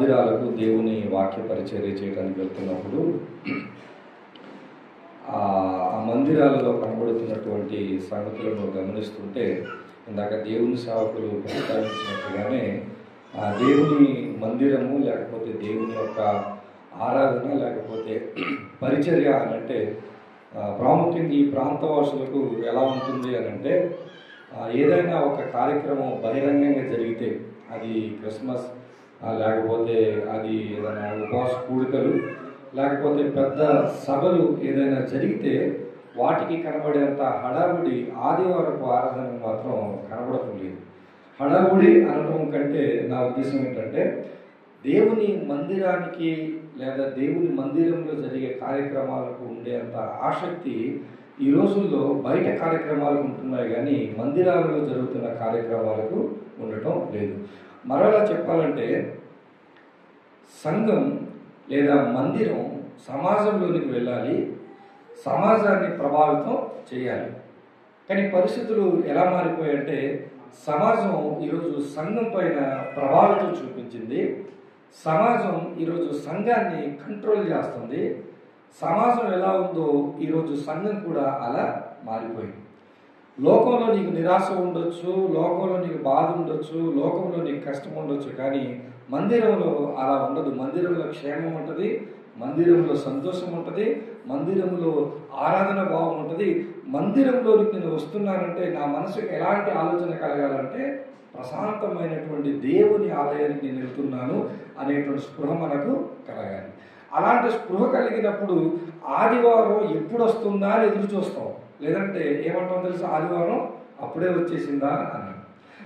మందిరాలకు దేవుని వాక్య పరిచర్య చేయడానికి వెళ్తున్నప్పుడు ఆ మందిరాలలో కనబడుతున్నటువంటి సంగతులను గమనిస్తుంటే ఇందాక దేవుని సేవకులు ప్రస్తావించినట్టుగానే ఆ దేవుని మందిరము లేకపోతే దేవుని యొక్క ఆరాధన లేకపోతే పరిచర్య అని అంటే ప్రాముఖ్యంగా ఈ ప్రాంతవాసులకు ఎలా ఉంటుంది అని అంటే ఏదైనా ఒక కార్యక్రమం బహిరంగంగా జరిగితే అది క్రిస్మస్ లేకపోతే అది ఏదైనా ఉపవాస కూడికలు లేకపోతే పెద్ద సభలు ఏదైనా జరిగితే వాటికి కనబడేంత హడావుడి ఆదివారపు ఆరాధన మాత్రం కనబడటం లేదు. హడావుడి అనడం కంటే నా ఉద్దేశం ఏంటంటే దేవుని మందిరానికి లేదా దేవుని మందిరంలో జరిగే కార్యక్రమాలకు ఉండేంత ఆసక్తి ఈ రోజుల్లో బయట కార్యక్రమాలకు ఉంటున్నాయి కానీ మందిరాలలో జరుగుతున్న కార్యక్రమాలకు ఉండటం లేదు. మరోలా చెప్పాలంటే సంఘం లేదా మందిరం సమాజంలోనికి వెళ్ళాలి, సమాజాన్ని ప్రభావితం చేయాలి. కానీ పరిస్థితులు ఎలా మారిపోయాయంటే సమాజం ఈరోజు సంఘం పైన ప్రభావితం చూపించింది, సమాజం ఈరోజు సంఘాన్ని కంట్రోల్ చేస్తుంది. సమాజం ఎలా ఉందో ఈరోజు సంఘం కూడా అలా మారిపోయింది. లోకంలో నీకు నిరాశ ఉండొచ్చు, లోకంలో నీకు బాధ ఉండొచ్చు, లోకంలో నీకు కష్టం ఉండొచ్చు, కానీ మందిరంలో అలా ఉండదు. మందిరంలో క్షేమం ఉంటుంది, మందిరంలో సంతోషం ఉంటుంది, మందిరంలో ఆరాధన భావం ఉంటుంది. మందిరంలోనికి నేను వస్తున్నానంటే నా మనసుకు ఎలాంటి ఆలోచన కలగాలంటే ప్రశాంతమైనటువంటి దేవుని ఆలయానికి నేను వెళ్తున్నాను అనేటువంటి స్పృహ మనకు కలగాలి. అలాంటి స్పృహ కలిగినప్పుడు ఆదివారం ఎప్పుడు వస్తుందా అని ఎదురు చూస్తాం. లేదంటే ఏమంటాం తెలుసా, ఆదివారం అప్పుడే వచ్చేసిందా అని.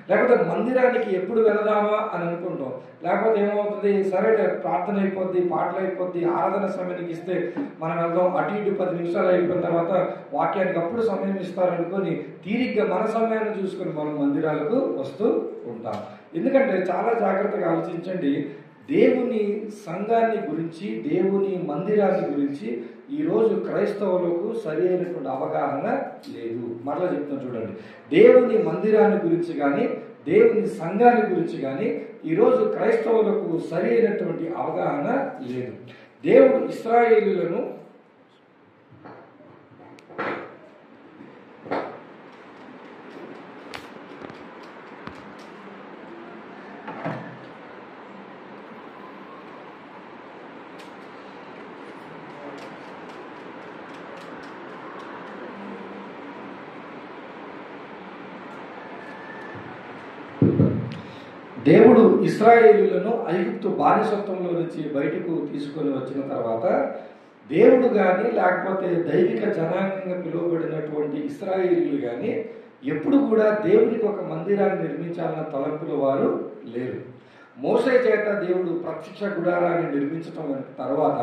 లేకపోతే మందిరానికి ఎప్పుడు వెళదామా అని అనుకుంటాం. లేకపోతే ఏమవుతుంది, సరే ప్రార్థన అయిపోద్ది, పాటలు అయిపోద్ది, ఆరాధన సమయానికి ఇస్తే మనం వెళ్దాం, అటు ఇటు 10 నిమిషాలు అయిపోయిన తర్వాత వాక్యానికి అప్పుడు సమయం ఇస్తారనుకొని తీరిగ్గా మన సమయాన్ని చూసుకొని మనం మందిరాలకు వస్తూ ఉంటాం. ఎందుకంటే చాలా జాగ్రత్తగా ఆలోచించండి, దేవుని సంఘాన్ని గురించి, దేవుని మందిరాన్ని గురించి ఈరోజు క్రైస్తవులకు సరి అయినటువంటి అవగాహన లేదు. మరలా చెప్తాను చూడండి, దేవుని మందిరాన్ని గురించి కానీ దేవుని సంఘాన్ని గురించి కానీ ఈరోజు క్రైస్తవులకు సరి అయినటువంటి అవగాహన లేదు. దేవుడు ఇశ్రాయేలీయులను దేవుడు ఇశ్రాయేలీయులను ఐగుప్తు బానిసత్వంలో నుంచి బయటకు తీసుకొని వచ్చిన తర్వాత దేవుడు కానీ లేకపోతే దైవిక జనాంగంగా పిలువబడినటువంటి ఇశ్రాయేలీయులు కానీ ఎప్పుడు కూడా దేవునికి ఒక మందిరాన్ని నిర్మించాలన్న తలంపులో వారు లేరు. మోషే చేత దేవుడు ప్రత్యక్ష గుడారాన్ని నిర్మించడం తర్వాత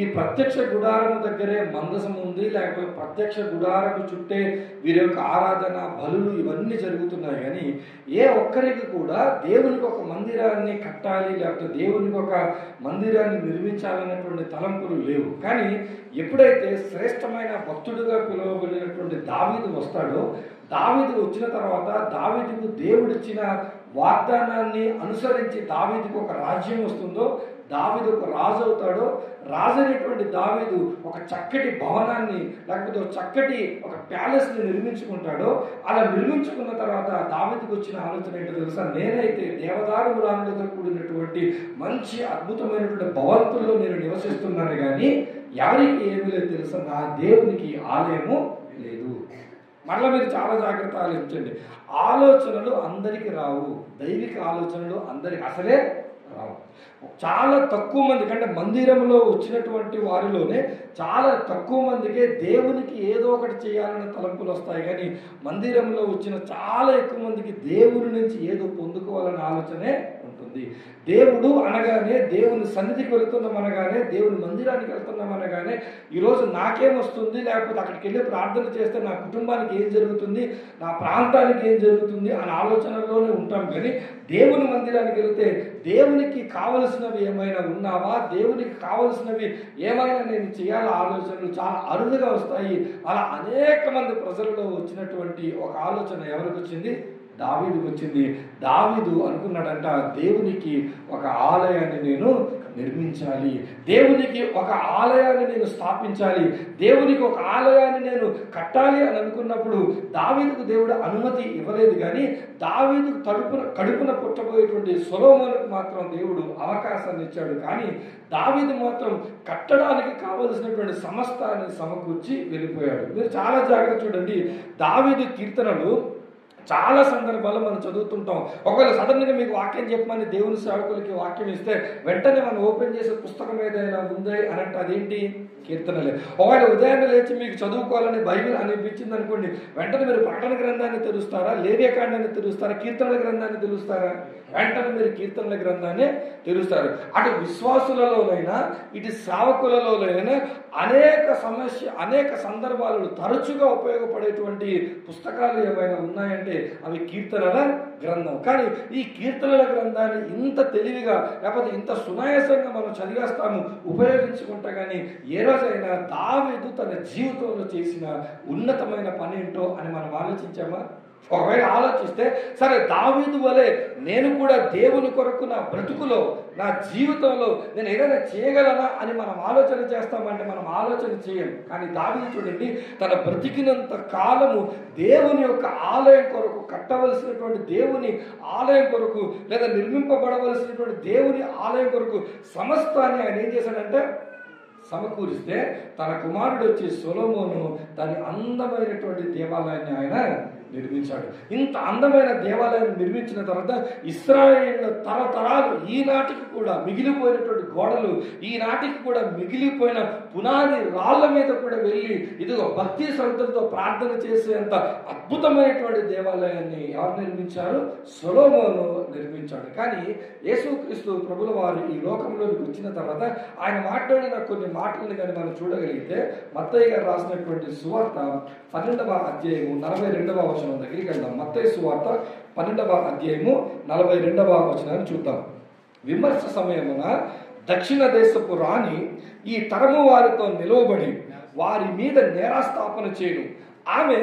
ఈ ప్రత్యక్ష గుడారం దగ్గరే మందసం ఉంది, లేకపోతే ప్రత్యక్ష గుడారం చుట్టే వీరి యొక్క ఆరాధన బలులు ఇవన్నీ జరుగుతున్నాయి. కానీ ఏ ఒక్కరికి కూడా దేవునికి ఒక మందిరాన్ని కట్టాలి లేకపోతే దేవునికి ఒక మందిరాన్ని నిర్మించాలనేటువంటి తలంపులు లేవు. కానీ ఎప్పుడైతే శ్రేష్టమైన భక్తుడిగా పిలువబడినటువంటి దావీదు వస్తాడో, దావీదు వచ్చిన తర్వాత దావీదుకు దేవుడిచ్చిన వాగ్దానాన్ని అనుసరించి దావీదుకు ఒక రాజ్యం వస్తుందో, దావీదు ఒక రాజు అవుతాడో, రాజు అయినటువంటి దావీదు ఒక చక్కటి భవనాన్ని లేకపోతే ఒక చక్కటి ఒక ప్యాలెస్ని నిర్మించుకుంటాడో, అలా నిర్మించుకున్న తర్వాత దావీదుకు వచ్చిన ఆలోచన ఏంటో తెలుసా, నేనైతే దేవదారు రాణులతో కూడినటువంటి మంచి అద్భుతమైనటువంటి భవంతుల్లో నేను నివసిస్తున్నాను, కానీ ఎవరికి ఏమీ లేదు తెలుసా, నా దేవునికి ఆలయము లేదు. మరలా మీరు చాలా జాగ్రత్త ఆలోచించండి. ఆలోచనలు అందరికీ రావు, దైవిక ఆలోచనలు అందరికి అసలే రావు. చాలా తక్కువ మంది కంటే మందిరంలో వచ్చినటువంటి వారిలోనే చాలా తక్కువ మందికే దేవునికి ఏదో ఒకటి చేయాలనే తలంపులు వస్తాయి. కానీ మందిరంలో వచ్చిన చాలా ఎక్కువ మందికి దేవుని నుంచి ఏదో పొందుకోవాలనే ఆలోచనే ఉంటుంది. దేవుడు అనగానే, దేవుని సన్నిధికి వెళుతున్నాం అనగానే, దేవుని మందిరానికి వెళ్తున్నాం అనగానే ఈరోజు నాకేం వస్తుంది, లేకపోతే అక్కడికి వెళ్ళి ప్రార్థన చేస్తే నా కుటుంబానికి ఏం జరుగుతుంది, నా ప్రాంతానికి ఏం జరుగుతుంది అనే ఆలోచనలోనే ఉంటాం. కానీ దేవుని మందిరానికి వెళితే దేవునికి కావలసినవి ఏమైనా ఉన్నావా, దేవునికి కావలసినవి ఏమైనా నేను చేయాల ఆలోచనలు చాలా అరుదుగా వస్తాయి. అలా అనేక మంది ప్రజలలో వచ్చినటువంటి ఒక ఆలోచన ఎవరికి వచ్చింది, దావీదుకు వచ్చింది. దావీదు అనుకున్నాడంట, దేవునికి ఒక ఆలయాన్ని నేను నిర్మించాలి, దేవునికి ఒక ఆలయాన్ని నేను స్థాపించాలి, దేవునికి ఒక ఆలయాన్ని నేను కట్టాలి అని అనుకున్నప్పుడు దావీదుకు దేవుడు అనుమతి ఇవ్వలేదు. కానీ దావీదుకు కడుపున పుట్టబోయేటువంటి సొలొమోనుకు మాత్రం దేవుడు అవకాశాన్ని ఇచ్చాడు. కానీ దావీదు మాత్రం కట్టడానికి కావలసినటువంటి సమస్తాన్ని సమకూర్చి వెళ్ళిపోయాడు. మీరు చాలా జాగ్రత్త చూడండి. దావీదు కీర్తనలు చాలా సందర్భాల్లో మనం చదువుతుంటాం. ఒకవేళ సడన్గా మీకు వాక్యం చెప్పమని దేవుని సేవకులకి వాక్యం ఇస్తే వెంటనే మనం ఓపెన్ చేసే పుస్తకం ఏదైనా ఉంది అని అంటే అదేంటి? కీర్తనలే. ఒకవేళ ఉదయాన్నే లేచి మీకు చదువుకోవాలని బైబిల్ అనిపించింది అనుకోండి, వెంటనే మీరు ప్రకటన గ్రంథాన్ని తెరుస్తారా, లేవ్యకాండాన్ని తెరుస్తారా, కీర్తనల గ్రంథాన్ని తెరుస్తారా? వెంటనే మీరు కీర్తనల గ్రంథాన్ని తెరుస్తారు. అటు విశ్వాసులలోనైనా ఇటు సేవకులలోనైనా అనేక సందర్భాలలో తరచుగా ఉపయోగపడేటువంటి పుస్తకాలు ఏమైనా ఉన్నాయంటే అవి కీర్తనల గ్రంథం. కానీ ఈ కీర్తనల గ్రంథాన్ని ఇంత తెలివిగా లేకపోతే ఇంత సునాయాసంగా మనం చదివేస్తాము, ఉపయోగించుకుంటా. కానీ ఏ రోజైనా దావీదు తన జీవితంలో చేసిన ఉన్నతమైన పని ఏంటో అని మనం ఆలోచించామా? ఒకవేళ ఆలోచిస్తే సరే, దావీదు వలె నేను కూడా దేవుని కొరకు నా బ్రతుకులో నా జీవితంలో నేను ఏదైనా చేయగలనా అని మనం ఆలోచన చేస్తామంటే మనం ఆలోచన చేయం. కానీ దావీదు చూడండి, తన బ్రతికినంత కాలము దేవుని యొక్క ఆలయం కొరకు, కట్టవలసినటువంటి దేవుని ఆలయం కొరకు లేదా నిర్మింపబడవలసినటువంటి దేవుని ఆలయం కొరకు సమస్తాన్ని ఆయన ఏం చేశాడంటే సమకూరిస్తే తన కుమారుడు వచ్చి సొలొమోను దాని అందమైనటువంటి దేవాలయాన్ని ఆయన నిర్మించాడు. ఇంత అందమైన దేవాలయాన్ని నిర్మించిన తర్వాత ఇశ్రాయేలు తరతరాలు ఈనాటికి కూడా మిగిలిపోయినటువంటి గోడలు, ఈనాటికి కూడా మిగిలిపోయిన పునాది రాళ్ల మీద కూడా వెళ్ళి ఇదిగో భక్తి శ్రద్ధలతో ప్రార్థన చేసేంత అద్భుతమైనటువంటి దేవాలయాన్ని ఎవరు నిర్మించారు? సొలొమోను నిర్మించాడు. కానీ యేసుక్రీస్తు ప్రభుల వారు ఈ లోకంలోకి వచ్చిన తర్వాత ఆయన మాట్లాడిన కొన్ని మాటలను కానీ మనం చూడగలిగితే మత్తయి గారు రాసినటువంటి సువార్త 12వ అధ్యాయము 42వ వచనం దగ్గరికి వెళ్దాం. మత్తయి సువార్త 12వ అధ్యాయము 42వ వచనాన్ని చూద్దాం. విమర్శ సమయమున దక్షిణ దేశపు రాణి ఈ తరము వారితో నిలవబడి వారి మీద నేరాస్థాపన చేయను. ఆమె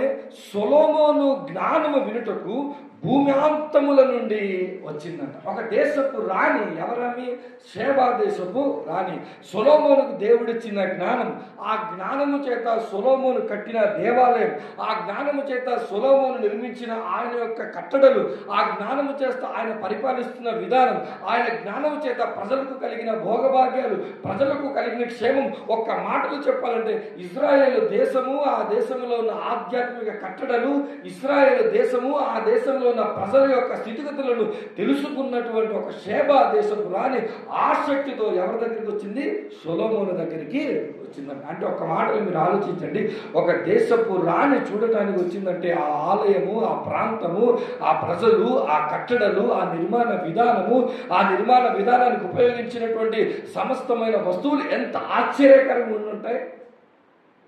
సొలొమోను జ్ఞానము వినుటకు భూమ్యాంతముల నుండి వచ్చిందంట. ఒక దేశపు రాణి, ఎవరని? షేబా దేశపు రాణి. సొలొమోనుకు దేవుడిచ్చిన జ్ఞానం, ఆ జ్ఞానము చేత సొలొమోను కట్టిన దేవాలయం, ఆ జ్ఞానము చేత సొలొమోను నిర్మించిన ఆయన యొక్క కట్టడలు, ఆ జ్ఞానము చేత ఆయన పరిపాలిస్తున్న విధానం, ఆయన జ్ఞానము చేత ప్రజలకు కలిగిన భోగభాగ్యాలు, ప్రజలకు కలిగిన క్షేమం. ఒక్క మాటలు చెప్పాలంటే ఇశ్రాయేలు దేశము, ఆ దేశంలో ఉన్న ఆధ్యాత్మిక కట్టడలు, ఇశ్రాయేలు దేశము, ఆ దేశంలో ఉన్న ప్రజల యొక్క స్థితిగతులను తెలుసుకున్నటువంటి ఒక షేబా దేశపు రాణి ఆసక్తితో ఎవరి దగ్గరికి వచ్చింది? సొలొమోను దగ్గరికి వచ్చిందంట. అంటే ఒక మాటలు మీరు ఆలోచించండి, ఒక దేశపు రాణి చూడటానికి వచ్చిందంటే ఆ ఆలయము, ఆ ప్రాంతము, ఆ ప్రజలు, ఆ కట్టడలు, ఆ నిర్మాణ విధానము, ఆ నిర్మాణ విధానానికి ఉపయోగించినటువంటి సమస్తమైన వస్తువులు ఎంత ఆశ్చర్యకరంగా ఉండుంటాయి.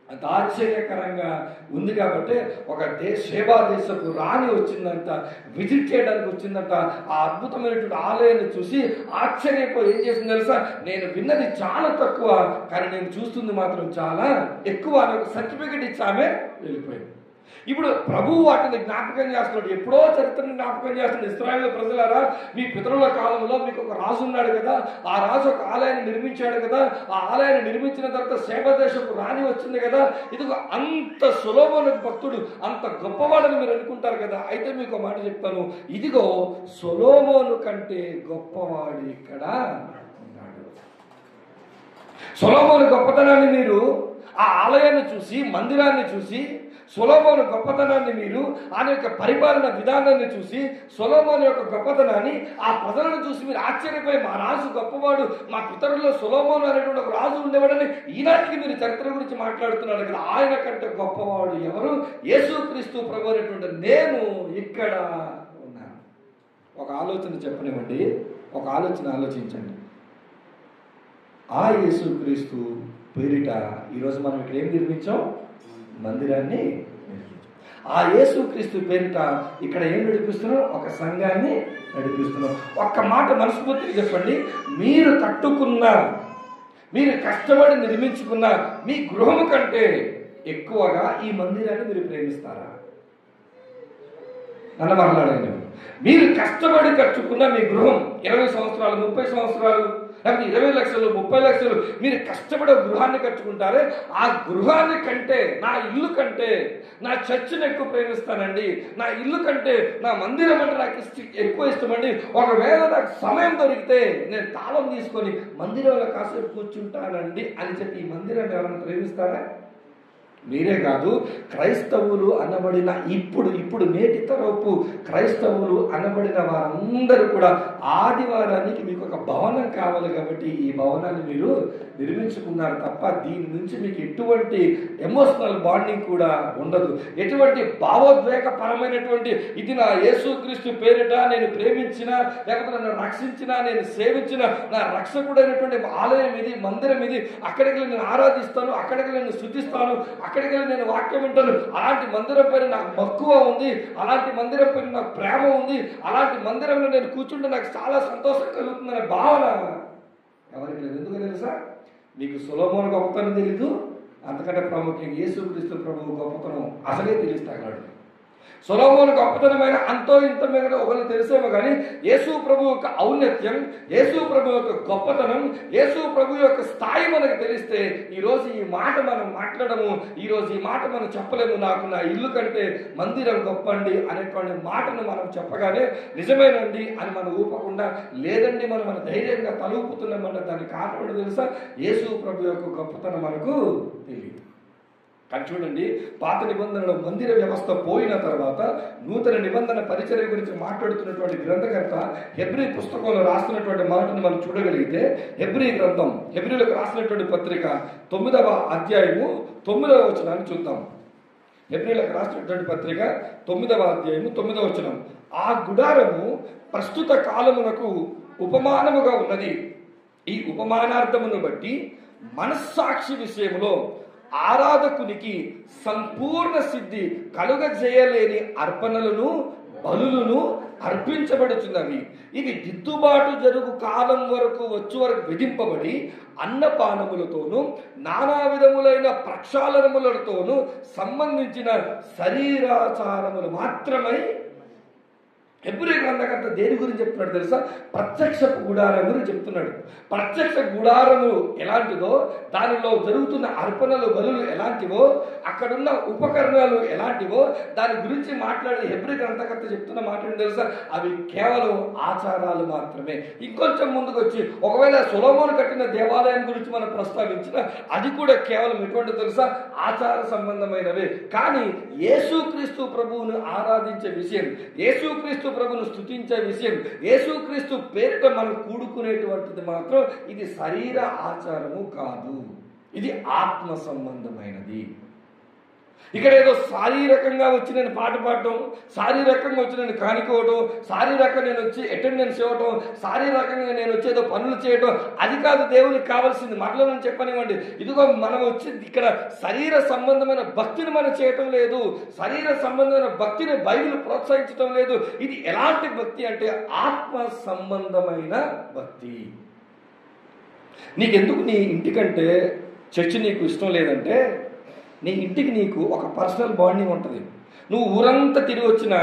అంత ఆశ్చర్యకరంగా ఉంది. కాబట్టి ఒక షేబా దేశపు రాణి వచ్చిందంట, విజిట్ చేయడానికి వచ్చిందంట. ఆ అద్భుతమైనటువంటి ఆలయాన్ని చూసి ఆశ్చర్యపోయి ఏం చేసింది తెలుసా? నేను విన్నది చాలా తక్కువ, కానీ నేను చూస్తుంది మాత్రం చాలా ఎక్కువ అని ఒక సర్టిఫికెట్ ఇచ్చి ఆమె వెళ్ళిపోయింది. ఇప్పుడు ప్రభువు వాటిని జ్ఞాపకం చేస్తున్నాడు, ఎప్పుడో చరిత్రను జ్ఞాపకం చేస్తున్నాడు. ఇశ్రాయేలు ప్రజలారా, మీ పితరుల కాలంలో మీకు ఒక రాజు ఉన్నాడు కదా, ఆ రాజు ఒక ఆలయాన్ని నిర్మించాడు కదా, ఆ ఆలయాన్ని నిర్మించిన తర్వాత షేబా దేశపు రాణి వచ్చింది కదా, ఇదిగో అంత సొలొమోను భక్తుడు, అంత గొప్పవాడని మీరు అనుకుంటారు కదా. అయితే మీకు ఒక మాట చెప్తాను, ఇదిగో సొలొమోను కంటే గొప్పవాడు ఇక్కడ ఉన్నాడు. సొలొమోను గొప్పతనాన్ని మీరు ఆ ఆలయాన్ని చూసి, మందిరాన్ని చూసి, సొలొమోను గొప్పతనాన్ని మీరు ఆయన యొక్క పరిపాలన విధానాన్ని చూసి, సొలొమోను యొక్క గొప్పతనాన్ని, ఆ ప్రజలను చూసి మీరు ఆశ్చర్యపోయి మా రాజు గొప్పవాడు, మా పితరుల్లో సొలొమోను అనేటువంటి ఒక రాజు ఉండేవాడని ఈనాటికి మీరు చరిత్ర గురించి మాట్లాడుతున్నారు కదా. ఆయన కంటే గొప్పవాడు ఎవరు? యేసుక్రీస్తు ప్రభు అనేటువంటి నేను ఇక్కడ ఉన్నాను. ఒక ఆలోచన చెప్పనివ్వండి, ఒక ఆలోచన ఆలోచించండి. ఆ యేసుక్రీస్తు పేరిట ఈరోజు మనం ఇక్కడ ఏం నిర్మించాం? మందిరాన్ని నిర్మించాం. ఆ యేసుక్రీస్తు పేరిట ఇక్కడ ఏం నడిపిస్తున్నాం? ఒక సంఘాన్ని నడిపిస్తున్నాం. ఒక్క మాట మనస్ఫూర్తిగా చెప్పండి, మీరు కట్టుకున్న, మీరు కష్టపడి నిర్మించుకున్న మీ గృహము కంటే ఎక్కువగా ఈ మందిరాన్ని మీరు ప్రేమిస్తారా? నన్ను మాట్లాడండి. మీరు కష్టపడి కట్టుకున్న మీ గృహం 20 సంవత్సరాలు, 30 సంవత్సరాలు, లేకపోతే 20 లక్షలు, 30 లక్షలు మీరు కష్టపడి గృహాన్ని కట్టుకుంటారే, ఆ గృహాన్ని కంటే, నా ఇల్లు కంటే నా చర్చిని ఎక్కువ ప్రేమిస్తానండి, నా ఇల్లు కంటే నా మందిరం అంటే నాకు ఎక్కువ ఇష్టమండి, ఒకవేళ నాకు సమయం దొరికితే నేను తాళం తీసుకొని మందిరంలో కాసేపు కూర్చుంటానండి అని చెప్పి ఈ మందిరాన్ని ఎవరైనా ప్రేమిస్తారా? మీరే కాదు, క్రైస్తవులు అనబడిన ఇప్పుడు నేటి తరపు క్రైస్తవులు అనబడిన వారందరూ కూడా ఆదివారానికి మీకు ఒక భవనం కావాలి కాబట్టి ఈ భవనాన్ని మీరు నిర్మించుకున్నారు తప్ప దీని నుంచి మీకు ఎటువంటి ఎమోషనల్ బాండింగ్ కూడా ఉండదు, ఎటువంటి భావోద్వేగపరమైనటువంటి ఇది నా యేసుక్రీస్తు పేరిట నేను ప్రేమించిన, లేకపోతే నన్ను రక్షించిన, నేను సేవించిన నా రక్షకుడైనటువంటి ఆలయం ఇది, మందిరం ఇది, అక్కడికి నేను ఆరాధిస్తాను, అక్కడికి నేను స్తుతిస్తాను, అక్కడికి నేను వాక్యం వింటాను, అలాంటి మందిరం పైన నాకు మక్కువ ఉంది, అలాంటి మందిరం పైన నాకు ప్రేమ ఉంది, అలాంటి మందిరంలో నేను కూర్చుంటే నాకు చాలా సంతోషం కలుగుతుందనే భావన ఎవరికి లేదు. ఎందుకు తెలుసా? మీకు సొలొమోను గొప్పతనం తెలీదు, అంతకంటే ప్రాముఖ్యంగా యేసుక్రీస్తు ప్రభువు గొప్పతనం అసలే తెలుస్తాడు. సొలొమోను గొప్పతనమైన అంతో ఇంత మీద ఒకరు తెలిసేమో కానీ యేసు ప్రభు యొక్క ఔన్నత్యం, యేసు ప్రభు యొక్క గొప్పతనం, యేసు ప్రభు యొక్క స్థాయి మనకు తెలిస్తే ఈరోజు ఈ మాట మనం మాట్లాడము, ఈరోజు ఈ మాట మనం చెప్పలేము, నాకు నా ఇల్లు కంటే మందిరం గొప్పండి అనేటువంటి మాటను మనం చెప్పగానే నిజమేనండి అని మనం ఊపకుండా, లేదండి మనం మన ధైర్యంగా తలూపుతున్నామన్న దానికి కారణం తెలుసా? యేసు ప్రభు యొక్క గొప్పతనం మనకు తెలియదు. కానీ చూడండి, పాత నిబంధనలో మందిర వ్యవస్థ పోయిన తర్వాత నూతన నిబంధన పరిచర్య గురించి మాట్లాడుతున్నటువంటి గ్రంథకర్త హెబ్రీ పుస్తకంలో రాస్తున్నటువంటి మాటను మనం చూడగలిగితే, హెబ్రీ గ్రంథం, హెబ్రీలకు రాసినటువంటి పత్రిక 9వ అధ్యాయము 9వ వచనాన్ని చూద్దాం. హెబ్రీలకు రాసినటువంటి పత్రిక 9వ అధ్యాయము 9వ వచనం. ఆ గుడారము ప్రస్తుత కాలమునకు ఉపమానముగా ఉన్నది. ఈ ఉపమానార్థమును బట్టి మనస్సాక్షి విషయంలో ఆరాధకునికి సంపూర్ణ సిద్ధి కలుగజేయలేని అర్పణలను, బలులను అర్పించబడుతున్నవి. ఇవి దిద్దుబాటు జరుగు కాలం వరకు విధింపబడి అన్నపానములతోనూ నానా విధములైన ప్రక్షాళనములతోనూ సంబంధించిన శరీరాచారములు మాత్రమై. హెబ్రీ గ్రంథకర్త దేని గురించి చెప్తున్నాడు తెలుసా? ప్రత్యక్ష గుడారం గురించి చెప్తున్నాడు. ప్రత్యక్ష గుడారము ఎలాంటిదో, దానిలో జరుగుతున్న అర్పణలు, బలులు ఎలాంటివో, అక్కడున్న ఉపకరణాలు ఎలాంటివో దాని గురించి మాట్లాడి హెబ్రీ గ్రంథకర్త చెప్తున్న మాట తెలుసా? అవి కేవలం ఆచారాలు మాత్రమే. ఇంకొంచెం ముందుకు వచ్చి ఒకవేళ సొలొమోను కట్టిన దేవాలయం గురించి మనం ప్రస్తావించిన అది కూడా కేవలం ఎటువంటి తెలుసా? ఆచార సంబంధమైనవే. కానీ యేసుక్రీస్తు ప్రభువును ఆరాధించే విషయం, యేసుక్రీస్తు ప్రభువును స్తుతించే విషయం, యేసుక్రీస్తు పేరిట మనం కూడుకునేటువంటిది మాత్రం ఇది శరీర ఆచారము కాదు, ఇది ఆత్మ సంబంధమైనది. ఇక్కడ ఏదో శారీరకంగా వచ్చి నేను పాట పాడటం, శారీరకంగా వచ్చి నేను కానికోవటం, శారీరకంగా నేను వచ్చి అటెండెన్స్ ఇవ్వటం, శారీరకంగా నేను వచ్చి ఏదో పనులు చేయటం, అది కాదు దేవునికి కావాల్సింది. మరలా నేను చెప్పనివ్వండి, ఇదిగో మనం వచ్చి ఇక్కడ శరీర సంబంధమైన భక్తిని మనం చేయటం లేదు, శరీర సంబంధమైన భక్తిని బైబిల్ ప్రోత్సహించటం లేదు. ఇది ఎలాంటి భక్తి అంటే ఆత్మ సంబంధమైన భక్తి. నీకెందుకు నీ ఇంటికంటే చర్చి నీకు ఇష్టం లేదంటే, నీ ఇంటికి నీకు ఒక పర్సనల్ బాండింగ్ ఉంటుంది. నువ్వు ఊరంతా తిరిగి వచ్చినా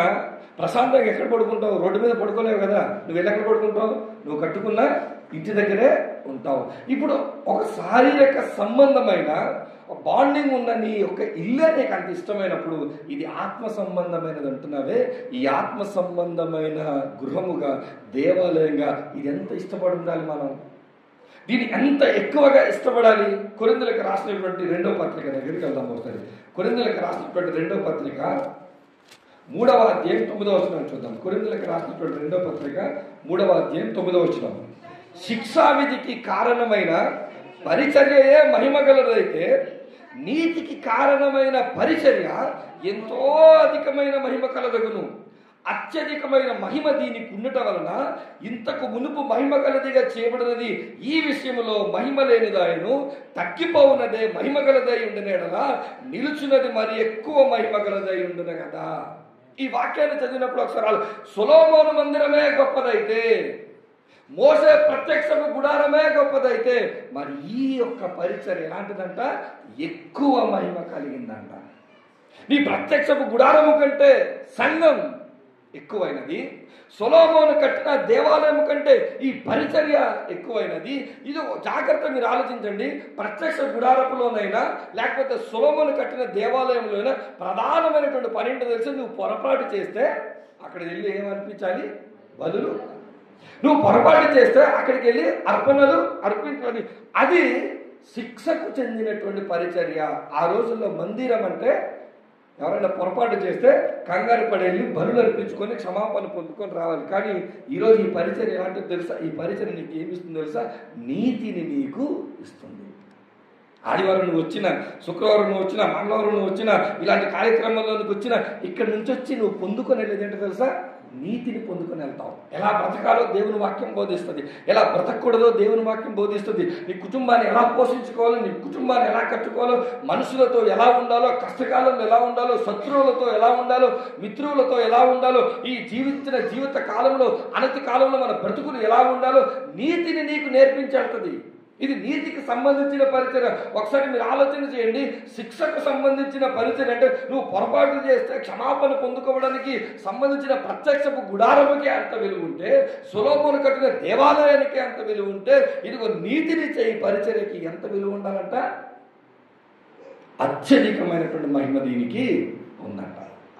ప్రశాంతంగా ఎక్కడ పడుకుంటావు? రోడ్డు మీద పడుకోలేవు కదా. నువ్వు ఎక్కడ పడుకుంటావు? నువ్వు కట్టుకున్న ఇంటి దగ్గరే ఉంటావు. ఇప్పుడు ఒక శారీరక సంబంధమైన బాండింగ్ ఉన్న నీ యొక్క ఇల్లే నీకు అంత ఇష్టమైనప్పుడు ఇది ఆత్మ సంబంధమైనది అంటున్నావే, ఈ ఆత్మ సంబంధమైన గృహముగా, దేవాలయంగా ఇది ఎంత ఇష్టపడి ఉండాలి మనం? దీన్ని ఎంత ఎక్కువగా ఇష్టపడాలి? కొరింథీయులకు రాసినటువంటి 2వ పత్రిక దగ్గరికి వెళ్దాం ఒకసారి. కొరింథీయులకు రాసినటువంటి 2వ పత్రిక 3వ అధ్యాయం 9వ వచనం చూద్దాం. కొరింథీయులకు రాసినటువంటి 2వ పత్రిక 3వ అధ్యాయం 9వ వచనం. శిక్షావిధికి కారణమైన పరిచర్యయే మహిమ గలదైతే నీతికి కారణమైన పరిచర్య ఎంతో అధికమైన మహిమ కలదగును. అత్యధికమైన మహిమ దీనికి ఉండటం వలన ఇంతకు మునుపు మహిమ కలదిగా చేయబడినది ఈ విషయంలో మహిమ లేనిదాయను, తగ్గిపోవునదే మహిమ గలదై ఉండినలా నిలుచున్నది మరి ఎక్కువ మహిమ గలదై ఉండును కదా. ఈ వాక్యాన్ని చదివినప్పుడు ఒకసారి సొలొమోను మందిరమే గొప్పదైతే, మోసే ప్రత్యక్ష గుడారమే గొప్పదైతే, మరి ఈ యొక్క పరిచర్య ఎలాంటిదంట? ఎక్కువ మహిమ కలిగిందంట. నీ ప్రత్యక్షపు గుడారము కంటే సంఘం ఎక్కువైనది, సొలొమోను కట్టిన దేవాలయం కంటే ఈ పరిచర్య ఎక్కువైనది. ఇది జాగ్రత్త మీరు ఆలోచించండి. ప్రత్యక్ష గుడారపులోనైనా లేకపోతే సొలొమోను కట్టిన దేవాలయంలోనైనా ప్రధానమైనటువంటి పని ఏంటో తెలిసి, నువ్వు పొరపాటు చేస్తే అక్కడ వెళ్ళి ఏమర్పించాలి? బలులు. నువ్వు పొరపాటు చేస్తే అక్కడికి వెళ్ళి అర్పణలు అర్పించాలి. అది శిక్షకు చెందినటువంటి పరిచర్య. ఆ రోజుల్లో మందిరం అంటే ఎవరైనా పొరపాటు చేస్తే కంగారు పడేళ్ళి బలులు అర్పించుకొని క్షమాపణ పొందుకొని రావాలి. కానీ ఈరోజు ఈ పరిచర్య ఎలాంటిదో తెలుసా? ఈ పరిచర్య నీకు ఏమిస్తుందో తెలుసా? నీతిని నీకు ఇస్తుంది. ఆదివారం నువ్వు వచ్చినా, శుక్రవారం నువ్వు వచ్చినా, మంగళవారం నువ్వు వచ్చినా, ఇలాంటి కార్యక్రమాల్లో నువ్వు వచ్చినా, ఇక్కడి నుంచి వచ్చి నువ్వు పొందుకొని వెళ్ళేది ఏంటో తెలుసా? నీతిని పొందుకొని వెళ్తావు. ఎలా బ్రతకాలో దేవుని వాక్యం బోధిస్తుంది, ఎలా బ్రతకూడదో దేవుని వాక్యం బోధిస్తుంది. నీ కుటుంబాన్ని ఎలా పోషించుకోవాలో, నీ కుటుంబాన్ని ఎలా కట్టుకోవాలో, మనుషులతో ఎలా ఉండాలో, కష్టకాలంలో ఎలా ఉండాలో, శత్రువులతో ఎలా ఉండాలో, మిత్రులతో ఎలా ఉండాలో, ఈ జీవించిన జీవిత కాలంలో అనతి కాలంలో మన బ్రతుకులు ఎలా ఉండాలో నీతిని నీకు నేర్పించేస్తుంది. ఇది నీతికి సంబంధించిన పరిచర్య. ఒకసారి మీరు ఆలోచన చేయండి. శిక్షకు సంబంధించిన పరిచర్య అంటే నువ్వు పొరపాటు చేస్తే క్షమాపణ పొందుకోవడానికి సంబంధించిన ప్రత్యక్షపు గుడారముకి అంత విలువ ఉంటే, సొలొమోను కట్టిన దేవాలయానికి అంత విలువ ఉంటే, ఇదిగో నీతిని చేయి పరిచర్యకి ఎంత విలువ ఉండాలంట? అత్యధికమైనటువంటి మహిమ దీనికి ఉందంట.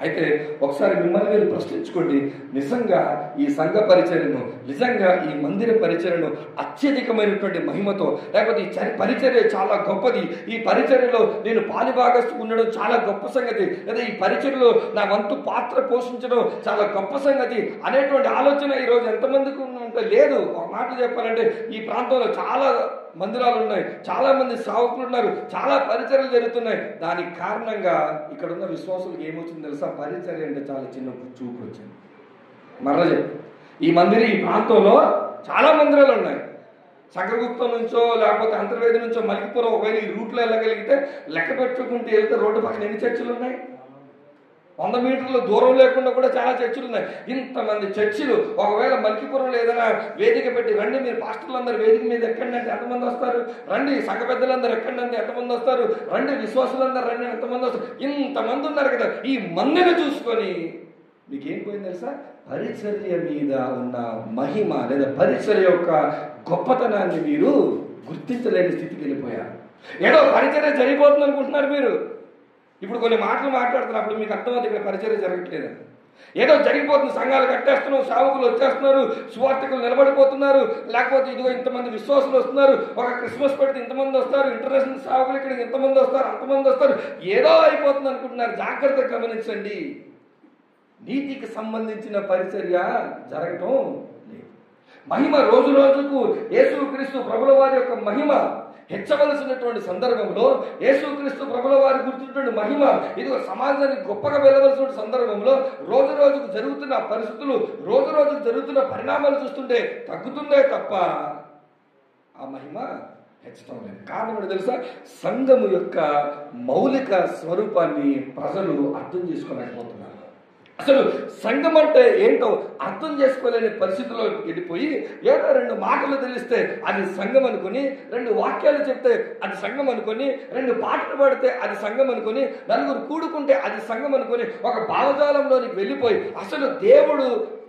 అయితే ఒకసారి మిమ్మల్ని మీరు ప్రశ్నించుకోండి. నిజంగా ఈ సంఘ పరిచర్యను, నిజంగా ఈ మందిర పరిచర్యను అత్యధికమైనటువంటి మహిమతో, లేకపోతే ఈ పరిచర్య చాలా గొప్పది, ఈ పరిచర్యలో నేను పాలిభాగస్తు ఉండడం చాలా గొప్ప సంగతి, లేదా ఈ పరిచర్యలో నా వంతు పాత్ర పోషించడం చాలా గొప్ప సంగతి అనేటువంటి ఆలోచన ఈరోజు ఎంతమందికి ఉంటే లేదు. ఒక మాట చెప్పాలంటే ఈ ప్రాంతంలో చాలా మందిరాలు ఉన్నాయి, చాలా మంది సేవకులు ఉన్నారు, చాలా పరిచర్యలు జరుగుతున్నాయి. దానికి కారణంగా ఇక్కడ ఉన్న విశ్వాసులకు ఏమొచ్చింది తెలుసా? పరిచర్య అంటే చాలా చిన్న చూపు వచ్చింది. మరలా ఈ మందిరం, ఈ ప్రాంతంలో చాలా మందిరాలు ఉన్నాయి. శంకరగుప్తం నుంచో లేకపోతే అంతర్వేది నుంచో మలికిపురం ఒకవేళ ఈ రూట్లో వెళ్ళగలిగితే లెక్క పెట్టుకుంటూ వెళ్తే రోడ్డు పక్కన ఎన్ని చర్చిలు ఉన్నాయి? 100 మీటర్ల దూరం లేకుండా కూడా చాలా చర్చిలు ఉన్నాయి. ఇంతమంది చర్చిలు. ఒకవేళ మల్కిపురంలో ఏదైనా వేదిక పెట్టి రండి మీరు పాస్టర్లందరూ వేదిక మీద ఎక్కండి అంటే ఎంతమంది వస్తారు? రండి సంఘ పెద్దలందరూ ఎక్కండి అంటే ఎంతమంది వస్తారు? రండి విశ్వాసులందరూ రండి ఎంతమంది వస్తారు? ఇంతమంది ఉన్నారు కదా. ఈ మందిని చూసుకొని మీకేం పోయింది తెలుసా? పరిచర్య మీద ఉన్న మహిమ లేదా పరిచర్య యొక్క గొప్పతనాన్ని మీరు గుర్తించలేని స్థితికి వెళ్ళిపోయారు. ఏదో పరిచర్య జరిగిపోతుంది అనుకుంటున్నారు మీరు. ఇప్పుడు కొన్ని మాటలు మాట్లాడుతున్నప్పుడు మీకు అర్థమవుతుంది ఇక్కడ పరిచర్య జరగట్లేదు. ఏదో జరిగిపోతుంది, సంఘాలు కట్టేస్తున్నాం, సేవకులు వచ్చేస్తున్నారు, సువార్థికులు నిలబడిపోతున్నారు, లేకపోతే ఇదిగో ఇంతమంది విశ్వాసులు వస్తున్నారు, ఒక క్రిస్మస్ పెడితే ఇంతమంది వస్తారు, ఇంటర్నేషనల్ సేవకులు ఇక్కడికి ఇంతమంది వస్తారు, అంతమంది వస్తారు, ఏదో అయిపోతుంది అనుకుంటున్నారు. జాగ్రత్తగా గమనించండి. నీతికి సంబంధించిన పరిచర్య జరగటం లేదు. మహిమ రోజు రోజుకు యేసుక్రీస్తు ప్రభుల వారి యొక్క మహిమ హెచ్చవలసినటువంటి సందర్భంలో, యేసుక్రీస్తు ప్రభుల వారి గుర్తున్నటువంటి మహిమ ఇది సమాజానికి గొప్పగా వెళ్ళవలసిన సందర్భంలో రోజు రోజుకు జరుగుతున్న పరిస్థితులు, రోజు రోజుకు జరుగుతున్న పరిణామాలు చూస్తుంటే తగ్గుతుందే తప్ప ఆ మహిమ హెచ్చటం లేదు. కారణం ఏంటో తెలుసా? సంఘము యొక్క మౌలిక స్వరూపాన్ని ప్రజలు అర్థం చేసుకోలేకపోతున్నారు. అసలు సంఘం అంటే ఏంటో అర్థం చేసుకోలేని పరిస్థితుల్లో వెళ్ళిపోయి, ఏదో 2 మాటలు తెలిస్తే అది సంఘం అనుకుని, 2 వాక్యాలు చెప్తే అది సంఘం అనుకుని, 2 పాటలు పాడితే అది సంఘం అనుకుని, 4 కూడుకుంటే అది సంఘం అనుకుని ఒక భావజాలంలోనికి వెళ్ళిపోయి అసలు దేవుడు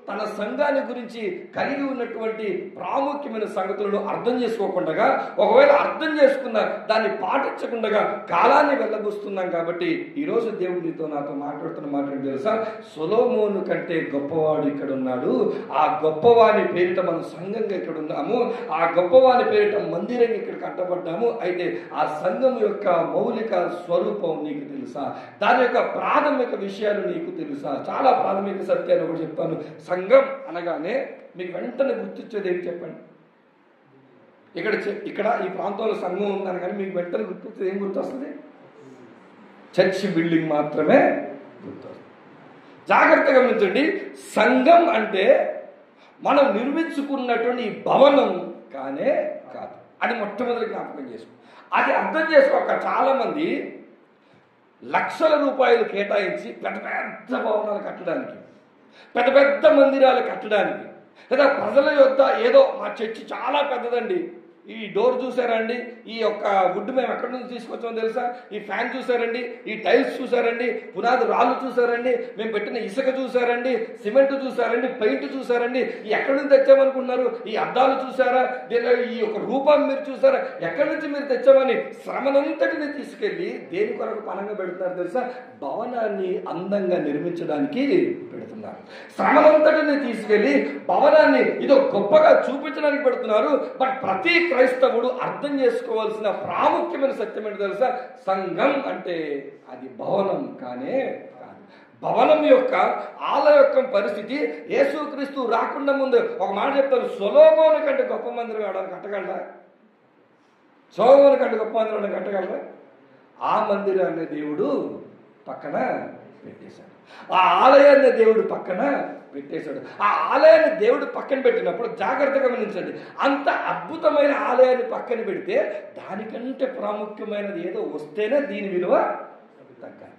తన సంఘాన్ని గురించి కలిగి ఉన్నటువంటి ప్రాముఖ్యమైన సంగతులను అర్థం చేసుకోకుండా, ఒకవేళ అర్థం చేసుకున్నా దాన్ని పాటించకుండా కాలాన్ని వెళ్ళబుస్తున్నాం. కాబట్టి ఈరోజు దేవుడు నీతో నాతో మాట్లాడుతున్న మాట తెలుసా? సొలొమోను కంటే గొప్పవాడు ఇక్కడ ఉన్నాడు. ఆ గొప్పవాని పేరిట మనం సంఘంగా ఇక్కడ ఉన్నాము, ఆ గొప్పవాని పేరిట మందిరంగా ఇక్కడ కట్టబడ్డాము. అయితే ఆ సంఘం యొక్క మౌలిక స్వరూపం నీకు తెలుసా? దాని యొక్క ప్రాథమిక విషయాలు నీకు తెలుసా? చాలా ప్రాథమిక సత్యాన్ని కూడా చెప్తాను. సంఘం అనగానే మీకు వెంటనే గుర్తొచ్చేది ఏంటి చెప్పండి? ఇక్కడ ఈ ప్రాంతంలో సంఘం ఉందని కానీ మీకు వెంటనే గుర్తొచ్చేది ఏం గుర్తొస్తుంది? చర్చి బిల్డింగ్ మాత్రమే గుర్తొస్తుంది. జాగ్రత్తగా గమనించండి. సంఘం అంటే మనం నిర్మించుకున్నటువంటి ఈ భవనం కానే కాదు. అది మొట్టమొదటి జ్ఞాపకం చేసుకో. అది అర్థం చేసుకోక చాలా మంది లక్షల రూపాయలు కేటాయించి పెద్ద పెద్ద భవనాలు కట్టడానికి, పెద్ద పెద్ద మందిరాలు కట్టడానికి, లేదా ప్రజల యొద్ద ఏదో మా చర్చి చాలా పెద్దదండి, ఈ డోర్ చూసారండి, ఈ యొక్క వుడ్ మేము ఎక్కడి నుంచి తీసుకొచ్చామో తెలుసా? ఈ ఫ్యాన్ చూసారండి, ఈ టైల్స్ చూసారండి, పునాది రాళ్ళు చూసారండి, మేము పెట్టిన ఇసుక చూసారండి, సిమెంట్ చూసారండి, పెయింట్ చూసారండి, ఈ ఎక్కడి నుంచి తెచ్చామనుకున్నారు? ఈ అద్దాలు చూసారా? ఈ యొక్క రూపం మీరు చూసారా? ఎక్కడి నుంచి మీరు తెచ్చామని శ్రమనంతటిని తీసుకెళ్లి దేని కొరకు పనంగా పెడుతున్నారు తెలుసా? భవనాన్ని అందంగా నిర్మించడానికి పెడుతున్నారు. శ్రమనంతటిని తీసుకెళ్లి భవనాన్ని ఇదో గొప్పగా చూపించడానికి పెడుతున్నారు. బట్ ప్రతి క్రైస్తవుడు అర్థం చేసుకోవాల్సిన ప్రాముఖ్యమైన సత్యం ఏంటి తెలుసా? సంఘం అంటే అది భవనం కానే కాదు. భవనం యొక్క ఆలయం యొక్క పరిస్థితి యేసుక్రీస్తు రాకుండా ముందు ఒక మాట చెప్తారు, సొలొమోను కంటే గొప్ప మందిరం ఎవడని కట్టగలరా? సొలొమోను కంటే గొప్ప మందిరం కట్టగలరా? ఆ మందిరాన్ని దేవుడు పక్కన పెట్టేశాడు. ఆ ఆలయాన్ని దేవుడు పక్కన పెట్టేశాడు. ఆ ఆలయాన్ని దేవుడు పక్కన పెట్టినప్పుడు జాగ్రత్తగా గమనించండి, అంత అద్భుతమైన ఆలయాన్ని పక్కన పెడితే దానికంటే ప్రాముఖ్యమైనది ఏదో వస్తేనే దీని విలువ తగ్గాలి.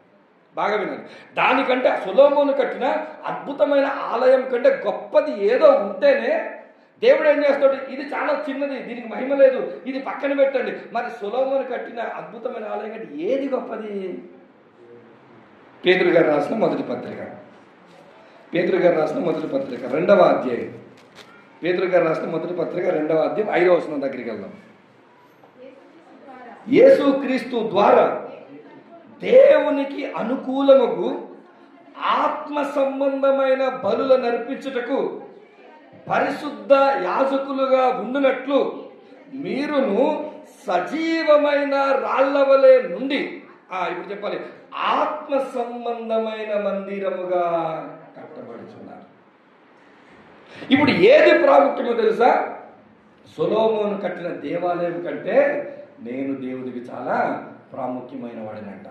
బాగా వినండి, దానికంటే సొలొమోను కట్టిన అద్భుతమైన ఆలయం కంటే గొప్పది ఏదో ఉంటేనే దేవుడు ఏం చేస్తాడు? ఇది చాలా చిన్నది, దీనికి మహిమ లేదు, ఇది పక్కన పెట్టండి. మరి సొలొమోను కట్టిన అద్భుతమైన ఆలయం కంటే ఏది గొప్పది? పేతురు గారు రాసిన మొదటి పత్రిక, పేతురు గారు రాసిన మొదటి పత్రిక 2వ అధ్యాయం, పేతురు గారు రాసిన మొదటి పత్రిక 2వ అధ్యాయం 5వ వచనం దగ్గరికి వెళ్దాం. యేసుక్రీస్తు ద్వారా దేవునికి అనుకూలముకు ఆత్మ సంబంధమైన బలుల నర్పించుటకు పరిశుద్ధ యాజకులుగా ఉండునట్లు మీరును సజీవమైన రాళ్లవలే నుండి ఇప్పుడు చెప్పాలి, ఆత్మ సంబంధమైన మందిరముగా కట్టబడుచున్నారు. ఇప్పుడు ఏది ప్రాముఖ్యమో తెలుసా? సొలొమోను కట్టిన దేవాలయం కంటే నేను దేవుడికి చాలా ప్రాముఖ్యమైన వాడినంట.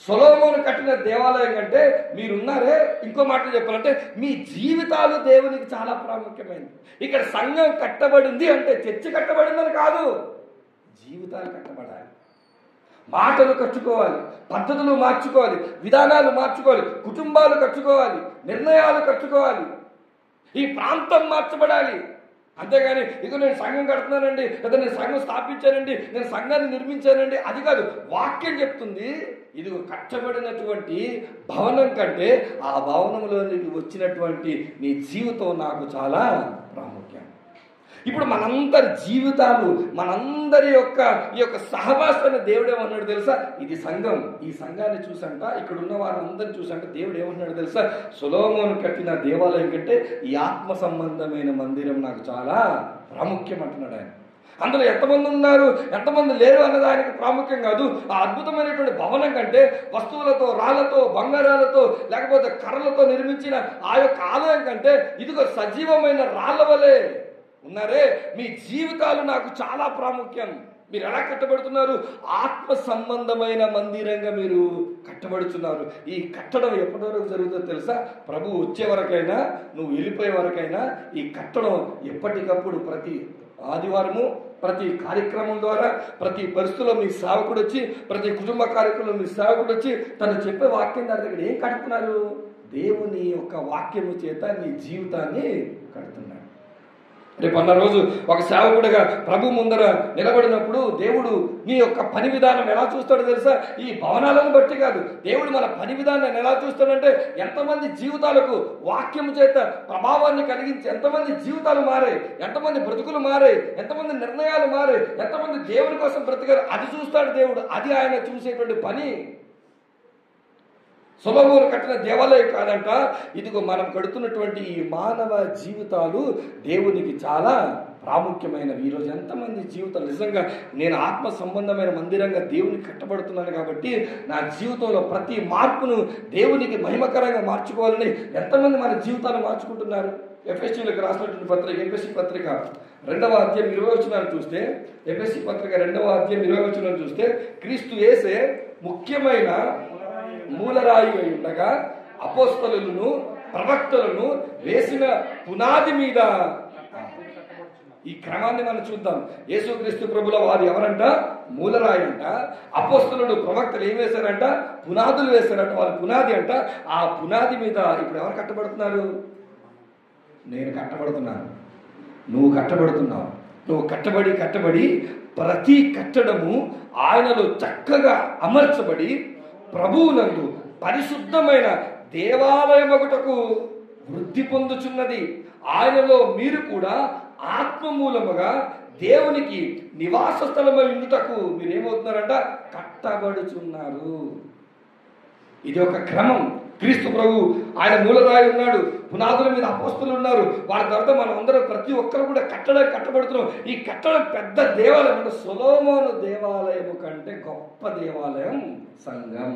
సొలొమోను కట్టిన దేవాలయం కంటే మీరున్నారే, ఇంకో మాట చెప్పాలంటే మీ జీవితాలు దేవునికి చాలా ప్రాముఖ్యమైనది. ఇక్కడ సంఘం కట్టబడింది అంటే చర్చి కట్టబడిందని కాదు, జీవితాలు కట్టబడాలి. మాటలు కట్టుకోవాలి, పద్ధతులు మార్చుకోవాలి, విధానాలు మార్చుకోవాలి, కుటుంబాలు కట్టుకోవాలి, నిర్ణయాలు కట్టుకోవాలి, ఈ ప్రాంతం మార్చబడాలి. అంతేగాని ఇక నేను సంఘం కడుతున్నానండి, లేదా నేను సంఘం స్థాపించానండి, నేను సంఘాన్ని నిర్మించానండి, అది కాదు. వాక్యం చెప్తుంది, ఇది కట్టబడినటువంటి భవనం కంటే ఆ భవనంలోనికి వచ్చినటువంటి నీ జీవితం నాకు చాలా ప్రాముఖ్యం. ఇప్పుడు మనందరి జీవితాలు, మనందరి యొక్క ఈ యొక్క సహవాసాన్ని దేవుడు ఏమన్నాడు తెలుసా? ఇది సంఘం. ఈ సంఘాన్ని చూసంట, ఇక్కడ ఉన్న వారందరిని చూసంట దేవుడు ఏమన్నాడు తెలుసా? సొలొమోను కట్టిన దేవాలయం కంటే ఈ ఆత్మ సంబంధమైన మందిరం నాకు చాలా ప్రాముఖ్యం అంటున్నాడు ఆయన. అందులో ఎంతమంది ఉన్నారు, ఎంతమంది లేరు అన్నదానికి ప్రాముఖ్యం కాదు. ఆ అద్భుతమైనటువంటి భవనం కంటే వస్తువులతో, రాళ్లతో, బంగారాలతో, లేకపోతే కర్రలతో నిర్మించిన ఆ యొక్క ఆలయం కంటే ఇదిగో సజీవమైన రాళ్ల వలె ఉన్నారే మీ జీవితాలు నాకు చాలా ప్రాముఖ్యం. మీరు ఎలా కట్టబడుతున్నారు? ఆత్మ సంబంధమైన మందిరంగా మీరు కట్టబడుతున్నారు. ఈ కట్టడం ఎప్పటి వరకు జరుగుతుందో తెలుసా? ప్రభు వచ్చే వరకైనా, నువ్వు వెళ్ళిపోయే వరకైనా ఈ కట్టడం ఎప్పటికప్పుడు ప్రతి ఆదివారము, ప్రతి కార్యక్రమం ద్వారా, ప్రతి పరిస్థితుల్లో మీ సేవకుడు వచ్చి, ప్రతి కుటుంబ కార్యక్రమంలో మీ సేవకుడు వచ్చి తను చెప్పే వాక్యం దాని దగ్గర ఏం కడుతున్నారు? దేవుని యొక్క వాక్యము చేత నీ జీవితాన్ని కడుతున్నారు. రేపు అన్న రోజు ఒక సేవకుడిగా ప్రభు ముందర నిలబడినప్పుడు దేవుడు నీ యొక్క పని విధానం ఎలా చూస్తాడో తెలుసా? ఈ భవనాలను బట్టి కాదు, దేవుడు మన పని విధానాన్ని ఎలా చూస్తాడంటే ఎంతమంది జీవితాలకు వాక్యం చేత ప్రభావాన్ని కలిగించి ఎంతమంది జీవితాలు మారాయి, ఎంతమంది బ్రతుకులు మారాయి, ఎంతమంది నిర్ణయాలు మారాయి, ఎంతమంది దేవుని కోసం బ్రతికారు, అది చూస్తాడు దేవుడు. అది ఆయన చూసేటువంటి పని. సొలొమోను కట్టిన దేవాలయం కాదంట, ఇదిగో మనం కడుతున్నటువంటి ఈ మానవ జీవితాలు దేవునికి చాలా ప్రాముఖ్యమైనవి. ఈరోజు ఎంతమంది జీవితాలు నిజంగా నేను ఆత్మ సంబంధమైన మందిరంగా దేవునికి కట్టబడుతున్నాను కాబట్టి నా జీవితంలో ప్రతి మార్పును దేవునికి మహిమకరంగా మార్చుకోవాలని ఎంతమంది మన జీవితాలు మార్చుకుంటున్నారు? ఎఫెసీయులకు రాసినటువంటి పత్రిక, ఎఫెసీ పత్రిక 2వ అధ్యాయం 20వ వచనాన్ని చూస్తే, ఎఫెసీ పత్రిక 2వ అధ్యాయం 20వ వచనాన్ని చూస్తే, క్రీస్తు యేసే ముఖ్యమైన మూలరాయి అయి ఉండగా అపోస్తలులను ప్రవక్తలను వేసిన పునాది మీద, ఈ క్రమాన్ని మనం చూద్దాం. యేసుక్రీస్తు ప్రభుల వారు ఎవరంట? మూలరాయి అంట. అపోస్తలుడు ప్రవక్తలు ఏం వేశారంట? పునాదులు వేశారంట. వాళ్ళు పునాది అంట. ఆ పునాది మీద ఇప్పుడు ఎవరు కట్టబడుతున్నారు? నేను కట్టబడుతున్నాను, నువ్వు కట్టబడుతున్నావు. నువ్వు కట్టబడి ప్రతి కట్టడము ఆయనలో చక్కగా అమర్చబడి ప్రభువునందు పరిశుద్ధమైన దేవాలయమగుటకు వృద్ధి పొందుచున్నది. ఆయనలో మీరు కూడా ఆత్మ మూలముగా దేవునికి నివాస స్థలమై ఉండుటకు మీరేమవుతున్నారంట? కట్టబడుచున్నారు. ఇది ఒక క్రమం. క్రీస్తు ప్రభు ఆయన మూలరాయి ఉన్నాడు, పునాదుల మీద అపోస్తలులు ఉన్నారు. వాళ్ళ తర్వాత మనం అందరం ప్రతి ఒక్కరు కూడా కట్టబడుతున్నాం. ఈ కట్టడం పెద్ద దేవాలయం అంటే సొలొమోను దేవాలయము కంటే గొప్ప దేవాలయం సంఘం.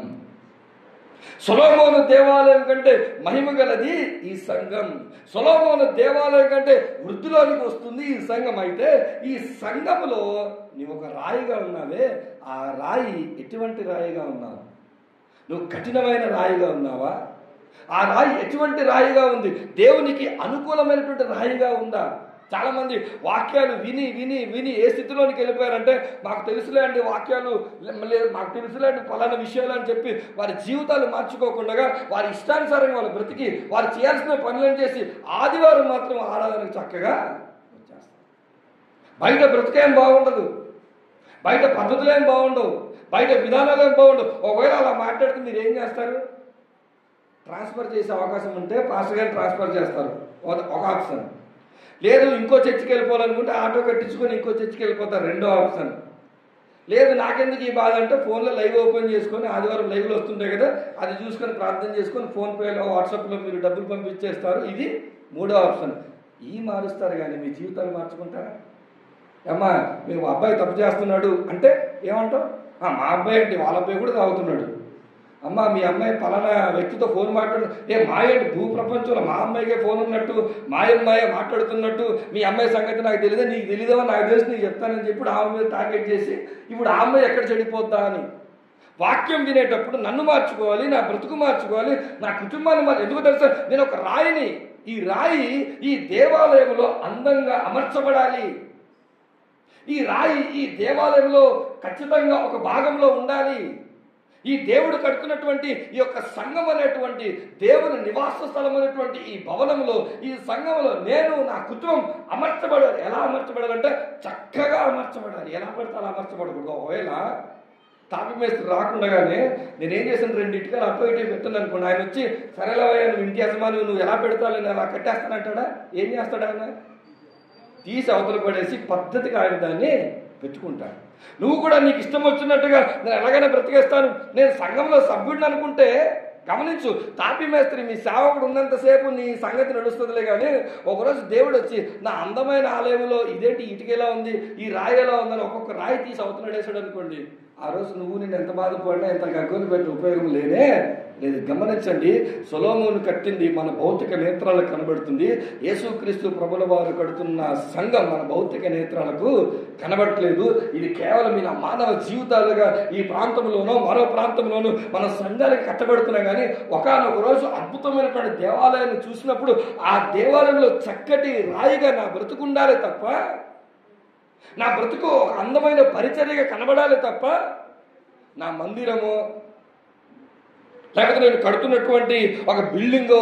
సొలొమోను దేవాలయం కంటే మహిమ గలది ఈ సంఘం. సొలొమోను దేవాలయం కంటే వృద్ధిలోనికి వస్తుంది ఈ సంఘం. అయితే ఈ సంఘములో నీవు ఒక రాయిగా ఉన్నావే, ఆ రాయి ఎటువంటి రాయిగా ఉన్నావు? నువ్వు కఠినమైన రాయిగా ఉన్నావా? ఆ రాయి ఎటువంటి రాయిగా ఉంది? దేవునికి అనుకూలమైనటువంటి రాయిగా ఉందా? చాలా మంది వాక్యాలు విని విని విని ఏ స్థితిలోనికి వెళ్ళిపోయారంటే, మాకు తెలుసులే అండి వాక్యాలు, మాకు తెలుసులే అండి ఫలానా విషయాలు అని చెప్పి వారి జీవితాలు మార్చుకోకుండా వారి ఇష్టానుసారంగా వాళ్ళు బ్రతికి వారు చేయాల్సిన పనులను చేసి ఆదివారం మాత్రం ఆరాధనకు చక్కగా వచ్చేస్తారు. బయట బ్రతికేం బాగుండదు, బయట పద్ధతులు ఏం బాగుండవు, బయట విధానాలు ఏం బాగుండవు. ఒకవేళ అలా మాట్లాడితే మీరు ఏం చేస్తారు? ట్రాన్స్ఫర్ చేసే అవకాశం ఉంటే పాస్టర్ గారు ట్రాన్స్ఫర్ చేస్తారు, ఒక ఆప్షన్. లేదు ఇంకో చర్చికి వెళ్ళిపోవాలనుకుంటే ఆటో కట్టించుకొని ఇంకో చర్చికి వెళ్ళిపోతారు, రెండో ఆప్షన్. లేదు నాకెందుకు ఈ బాధ అంటే ఫోన్లో లైవ్ ఓపెన్ చేసుకొని ఆదివారం లైవ్లో వస్తుంటాయి కదా, అది చూసుకొని ప్రార్థన చేసుకొని ఫోన్పేలో వాట్సాప్లో మీరు డబ్బులు పంపించేస్తారు, ఇది మూడో ఆప్షన్. ఈ మారుస్తారు కానీ మీ జీవితాలు మార్చుకుంటారా? అమ్మా మేము అబ్బాయి తప్పు చేస్తున్నాడు అంటే ఏమంటావు? మా అబ్బాయి అంటే వాళ్ళ అబ్బాయి కూడా తాగుతున్నాడు. అమ్మ మీ అమ్మాయి పలానా వ్యక్తితో ఫోన్ మాట్లాడు, మా ఏంటి భూ ప్రపంచంలో మా అమ్మాయికే ఫోన్ ఉన్నట్టు, మా అమ్మాయి మాట్లాడుతున్నట్టు, మీ అమ్మాయి సంగతి నాకు తెలియదు, నీకు తెలియదేమో నాకు తెలిసి నీకు చెప్తానని చెప్పి ఆమె మీద టార్గెట్ చేసి ఇప్పుడు ఆ అమ్మాయి ఎక్కడ చెడిపోద్దా అని. వాక్యం వినేటప్పుడు నన్ను మార్చుకోవాలి, నా బ్రతుకు మార్చుకోవాలి, నా కుటుంబాన్ని ఎందుకు తెలుసా? నేను ఒక రాయిని. ఈ రాయి ఈ దేవాలయంలో అందంగా అమర్చబడాలి. ఈ రాయి ఈ దేవాలయంలో ఖచ్చితంగా ఒక భాగంలో ఉండాలి. ఈ దేవుడు కట్టుకున్నటువంటి ఈ యొక్క సంఘం అనేటువంటి దేవుని నివాస స్థలం అనేటువంటి ఈ భవనంలో, ఈ సంఘంలో నేను నా కుటుంబం అమర్చబడాలి. ఎలా అమర్చబడాలంటే చక్కగా అమర్చబడాలి. ఎలా పడితే అలా అమర్చబడకూడదు. ఒకవేళ తాపి మేస్త్రి రాకుండానే నేనేం చేశాను, 2 ఇటుకలు అటు ఇటు పెట్టాను అనుకోండి, ఆయన వచ్చి సరేలవయ్యా నువ్వు ఇంటి యజమాని నువ్వు ఎలా పెడతావు నేను అలా కట్టేస్తానంటాడా? ఏం చేస్తాడు ఆయన? తీసి అవతలకు పడేసి పద్ధతిగా ఆయన దాన్ని పెట్టుకుంటాడు. నువ్వు కూడా నీకు ఇష్టం వచ్చినట్టుగా నేను ఎలాగైనా బ్రతికేస్తాను, నేను సంఘంలో సభ్యుడిని అనుకుంటే గమనించు, తాపి మేస్త్రి మీ సేవకుడు ఉన్నంతసేపు నీ సంగతి నడుస్తుందిలే. కానీ ఒకరోజు దేవుడు వచ్చి నా అందమైన ఆలయంలో ఇదేంటి ఇటుకేలా ఉంది, ఈ రాయి ఎలా ఉందని ఒక్కొక్క రాయి తీసి అవతలడేసాడు అనుకోండి, ఆ రోజు నువ్వు నేను ఎంత బాధపడినా ఎంత గగ్గోలు పెట్టి ఉపయోగం లేదు. గమనించండి, సొలొమోను కట్టింది మన భౌతిక నేత్రాలకు కనబడుతుంది. యేసుక్రీస్తు ప్రభుల వారు కడుతున్న సంఘం మన భౌతిక నేత్రాలకు కనబడట్లేదు. ఇది కేవలం ఇలా మానవ జీవితాలుగా ఈ ప్రాంతంలోనో మరో ప్రాంతంలోనూ మన సంఘానికి కట్టబడుతున్నాం. కానీ ఒకానొక రోజు అద్భుతమైనటువంటి దేవాలయాన్ని చూసినప్పుడు ఆ దేవాలయంలో చక్కటి రాయిగా నా బ్రతుకు ఉండాలి తప్ప, నా బ్రతుకు ఒక అందమైన పరిచర్యగా కనబడాలి తప్ప, నా మందిరము లేకపోతే నేను కడుతున్నటువంటి ఒక బిల్డింగ్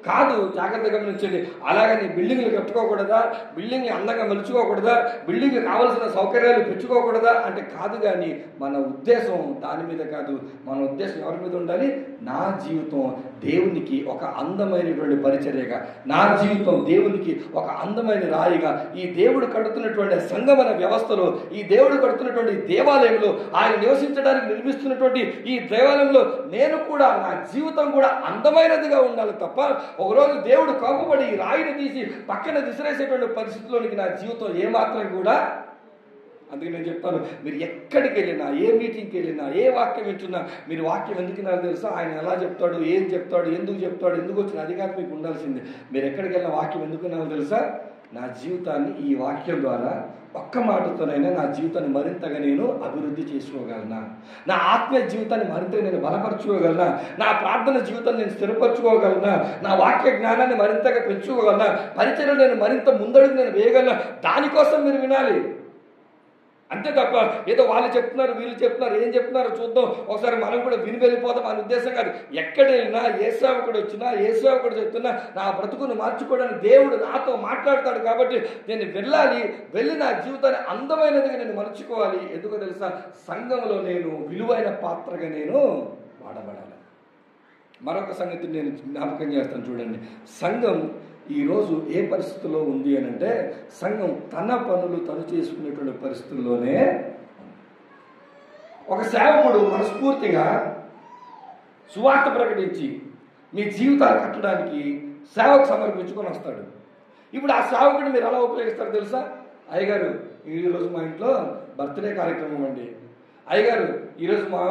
కాదు. జాగ్రత్తగా గమనించండి. అలాగని బిల్డింగ్లు కట్టుకోకూడదా, బిల్డింగ్ అందంగా మలుచుకోకూడదా, బిల్డింగ్ కావలసిన సౌకర్యాలు పెంచుకోకూడదా అంటే కాదు. కానీ మన ఉద్దేశం దాని మీద కాదు. మన ఉద్దేశం ఎవరి మీద ఉండాలి? నా జీవితం దేవునికి ఒక అందమైనటువంటి పరిచర్యగా, నా జీవితం దేవునికి ఒక అందమైన రాయిగా, ఈ దేవుడు కడుతున్నటువంటి సంఘమన వ్యవస్థలో, ఈ దేవుడు కడుతున్నటువంటి దేవాలయంలో, ఆయన నివసించడానికి నిర్మిస్తున్నటువంటి ఈ దేవాలయంలో నేను కూడా నా జీవితం కూడా అందమైనదిగా ఉండాలి తప్ప ఒకరోజు దేవుడు కోపపడి ఈ రాయిని తీసి పక్కన విసిరేసేటువంటి పరిస్థితిలోనికి నా జీవితం ఏమాత్రం కూడా. అందుకే నేను చెప్తాను, మీరు ఎక్కడికి వెళ్ళినా, ఏ మీటింగ్కి వెళ్ళినా, ఏ వాక్యం వింటున్నా, మీరు వాక్యం ఎందుకు నాకు తెలుసా, ఆయన ఎలా చెప్తాడు, ఏం చెప్తాడు, ఎందుకు వచ్చిన అది కాదు మీకు ఉండాల్సిందే. మీరు ఎక్కడికి వెళ్ళిన వాక్యం ఎందుకు నాకు తెలుసా, నా జీవితాన్ని ఈ వాక్యం ద్వారా ఒక్క మాటతోనైనా నా జీవితాన్ని మరింతగా నేను అభివృద్ధి చేసుకోగలనా, నా ఆత్మీయ జీవితాన్ని మరింతగా నేను బలపరచుకోగలనా, నా ప్రార్థన జీవితాన్ని నేను స్థిరపరచుకోగలనా, నా వాక్య జ్ఞానాన్ని మరింతగా పెంచుకోగలనా, పరిచయం నేను మరింత ముందడుగు నేను వేయగలనా, దానికోసం మీరు వినాలి. అంతే తప్ప ఏదో వాళ్ళు చెప్తున్నారు వీళ్ళు చెప్తున్నారు ఏం చెప్తున్నారో చూద్దాం ఒకసారి మనం కూడా విని వెళ్ళిపోతాం అనే ఉద్దేశం కాదు. ఎక్కడ వెళ్ళినా ఏ సేవకుడు వచ్చినా ఏ సేవకుడు చెప్తున్నా నా బ్రతుకును మార్చుకోవడానికి దేవుడు నాతో మాట్లాడతాడు కాబట్టి నేను వెళ్ళాలి, వెళ్ళి నా జీవితాన్ని అందమైనదిగా నేను మలుచుకోవాలి. ఎందుకో తెలుసా, సంఘంలో నేను విలువైన పాత్రగా నేను వాడబడాలి. మరొక సంగతి నేను జ్ఞాపకం చేస్తాను చూడండి. సంఘం ఈరోజు ఏ పరిస్థితుల్లో ఉంది అని అంటే, సంఘం తన పనులు తను చేసుకునేటువంటి పరిస్థితుల్లోనే. ఒక సేవకుడు మనస్ఫూర్తిగా సువార్త ప్రకటించి మీ జీవితాలు కట్టడానికి సేవకు సమర్పించుకొని వస్తాడు. ఇప్పుడు ఆ సేవకుడిని మీరు ఎలా ఉపయోగిస్తారు తెలుసా? అయ్యగారు ఈరోజు మా ఇంట్లో బర్త్డే కార్యక్రమం అండి, అయ్యగారు ఈరోజు మా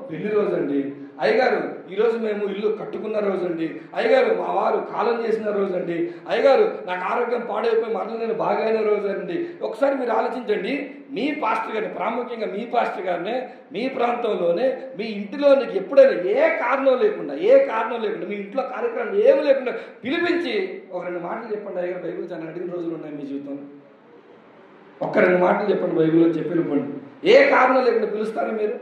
పెళ్లి రోజు అండి, అయ్యగారు ఈరోజు మేము ఇల్లు కట్టుకున్న రోజు అండి, అయ్యగారు మా వారు కాలం చేసిన రోజు అండి, అయ్యగారు నాకు ఆరోగ్యం పాడైపోయి మరల నేను బాగైన రోజు అండి. ఒకసారి మీరు ఆలోచించండి, మీ పాస్టర్ గారిని, ప్రాముఖ్యంగా మీ పాస్టర్ గారినే మీ ప్రాంతంలోనే మీ ఇంటిలోనికి ఎప్పుడైనా ఏ కారణం లేకుండా మీ ఇంట్లో కార్యక్రమం ఏమి లేకుండా పిలిపించి ఒక 2 మాటలు చెప్పండి అయ్యగారు, బైబిల్ చాలా అడిగిన రోజులు ఉన్నాయి మీ జీవితంలో, ఒక్క 2 మాటలు చెప్పండి బైబిల్లో చెప్పి వెళ్ళిపోండి. ఏ కారణం లేకుండా పిలుస్తారా మీరు?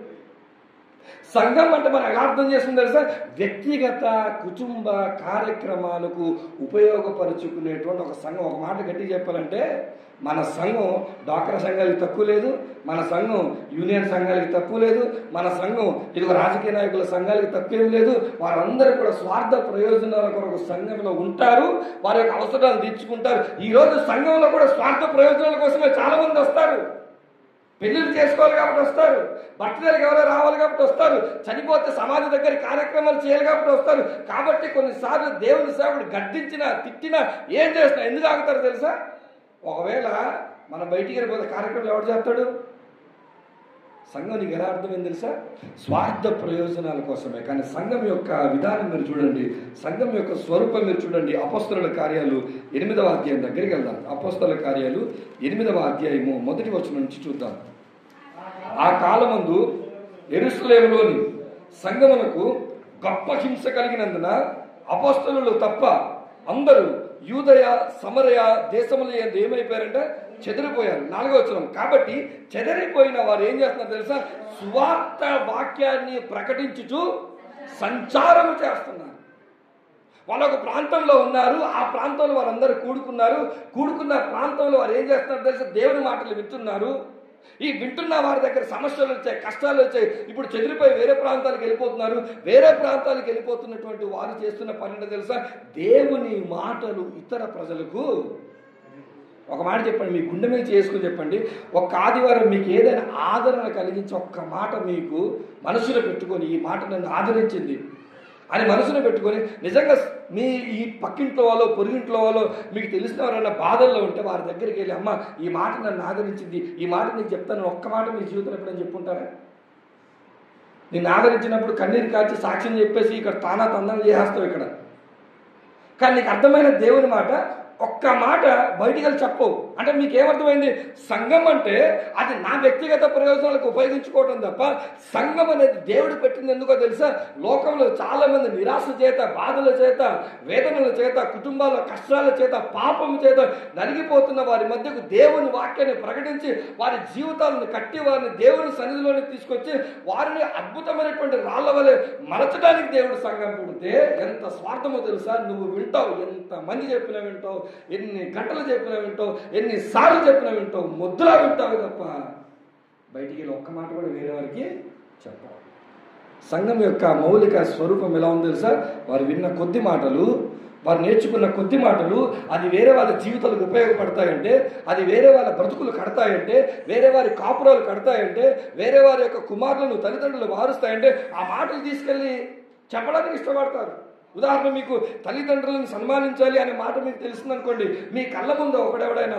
సంఘం అంటే మనం ఎలా అర్థం చేస్తుంది తెలుసా? వ్యక్తిగత కుటుంబ కార్యక్రమాలకు ఉపయోగపరుచుకునేటువంటి ఒక సంఘం. ఒక మాట గట్టిగా చెప్పాలంటే, మన సంఘం డ్వాక్రా సంఘాలకి తక్కువ లేదు, మన సంఘం యూనియన్ సంఘాలకి తక్కువ లేదు, మన సంఘం ఇదిగో రాజకీయ నాయకుల సంఘాలకి తక్కువేం లేదు. వారందరూ కూడా స్వార్థ ప్రయోజనాల కొరకు సంఘంలో ఉంటారు, వారి యొక్క అవసరాలు తీర్చుకుంటారు. ఈరోజు సంఘంలో కూడా స్వార్థ ప్రయోజనాల కోసమే చాలా మంది వస్తారు. పెళ్లిళ్ళు చేసుకోవాలి కాబట్టి వస్తారు, బర్త్డేలకు ఎవరో రావాలి కాబట్టి వస్తారు, చనిపోతే సమాజం దగ్గర కార్యక్రమాలు చేయాలి కాబట్టి వస్తారు. కాబట్టి కొన్నిసార్లు దేవుని సేవకుడు గద్దించినా తిట్టినా ఏం చేసినా ఎందుకు ఆగుతారు తెలుసా? ఒకవేళ మనం బయటికి వెళ్ళిపోతే కార్యక్రమం ఎవరు చేస్తాడు? సంఘం నీకు ఎలా అర్థమైంది తెలుసా? స్వార్థ ప్రయోజనాల కోసమే. కానీ సంఘం యొక్క విధానం మీరు చూడండి, సంఘం యొక్క స్వరూపం మీరు చూడండి. అపోస్తలుల కార్యాలు 8వ అధ్యాయం దగ్గరికి వెళ్దాం. అపోస్తలుల కార్యాలు 8వ అధ్యాయము 1వ వచనం నుంచి చూద్దాం. ఆ కాలమందు యెరూషలేములోని సంఘమునకు గొప్ప హింస కలిగినందున అపోస్తలులు తప్ప అందరూ యూదయ సమరయ దేశములు ఏమైపోయారంటే చెదిరిపోయారు. 4వ వచనం. కాబట్టి చెదిరిపోయిన వారు ఏం చేస్తున్నారు తెలుసా? సువార్త వాక్యాన్ని ప్రకటించుచు సంచారం చేస్తున్నారు. వాళ్ళు ఒక ప్రాంతంలో ఉన్నారు, ఆ ప్రాంతంలో వారందరూ కూడుకున్న ప్రాంతంలో వారు ఏం చేస్తున్నారు తెలుసా? దేవుని మాటలు వింటున్నారు. ఈ వింటున్న వారి దగ్గర సమస్యలు వచ్చాయి, కష్టాలు వచ్చాయి. ఇప్పుడు చెదిరిపోయి వేరే ప్రాంతాలకు వెళ్ళిపోతున్నారు. వేరే ప్రాంతాలకు వెళ్ళిపోతున్నటువంటి వారు చేస్తున్న పని తెలుసా? దేవుని మాటలు ఇతర ప్రజలకు. ఒక మాట చెప్పండి, మీ గుండె మీద చేసుకుని చెప్పండి, ఒక్క ఆదివారం మీకు ఏదైనా ఆదరణ కలిగించి ఒక్క మాట మీకు మనసులో పెట్టుకొని, ఈ మాట నన్ను ఆదరించింది అని మనసులో పెట్టుకొని, నిజంగా మీ ఈ పక్కింట్లో వాళ్ళు పొరుగింట్లో వాళ్ళు మీకు తెలిసిన ఎవరైనా బాధల్లో ఉంటే వారి దగ్గరికి వెళ్ళి, అమ్మ ఈ మాట నన్ను ఆదరించింది, ఈ మాట నీకు చెప్తాను, ఒక్క మాట మీ జీవితంలో ఎప్పుడని చెప్పుంటారా? నిన్ను ఆదరించినప్పుడు కన్నీరు కాల్చి సాక్ష్యం చెప్పేసి ఇక్కడ తానా తందన చేసేస్తావు ఇక్కడ. కానీ నీకు అర్థమైన దేవుని మాట ఒక్క మాట బయటికి వెళ్ళి చెప్పవు. అంటే మీకేమర్థమైంది? సంఘం అంటే అది నా వ్యక్తిగత ప్రయోజనాలకు ఉపయోగించుకోవటం తప్ప, సంఘం అనేది దేవుడు పెట్టింది ఎందుకో తెలుసా? లోకంలో చాలా మంది నిరాశ చేత, బాధల చేత, వేదనల చేత, కుటుంబాల కష్టాల చేత, పాపం చేత నలిగిపోతున్న వారి మధ్యకు దేవుని వాక్యాన్ని ప్రకటించి వారి జీవితాలను కట్టి వారిని దేవుని సన్నిధిలోకి తీసుకొచ్చి వారిని అద్భుతమైనటువంటి రాళ్ల వలె మలచడానికి దేవుడు సంఘం పుడితే ఎంత స్వార్థమో తెలుసా? నువ్వు వింటావు, ఎంత మంది చెప్పినా వింటావు, ఎన్ని గంటలు చెప్పినా వింటావు, ఎన్నిసార్లు చెప్పినా వింటావు, ముద్దులా వింటావు తప్ప బయటికి వెళ్ళి ఒక్క మాట కూడా వేరే వారికి చెప్పాలి. సంఘం యొక్క మౌలిక స్వరూపం ఎలా ఉంది తెలుసా? వారు విన్న కొద్ది మాటలు, వారు నేర్చుకున్న కొద్ది మాటలు అది వేరే వాళ్ళ జీవితాలకు ఉపయోగపడతాయంటే, అది వేరే వాళ్ళ బ్రతుకులు కడతాయంటే, వేరే వారి కాపురాలు కడతాయంటే, వేరే వారి యొక్క కుమారులను తల్లిదండ్రులు మారుస్తాయంటే ఆ మాటలు తీసుకెళ్ళి చెప్పడానికి ఇష్టపడతారు. ఉదాహరణ, మీకు తల్లిదండ్రులను సన్మానించాలి అనే మాట మీకు తెలిసిందనుకోండి, మీ కళ్ళ ముందు ఒకడెవడైనా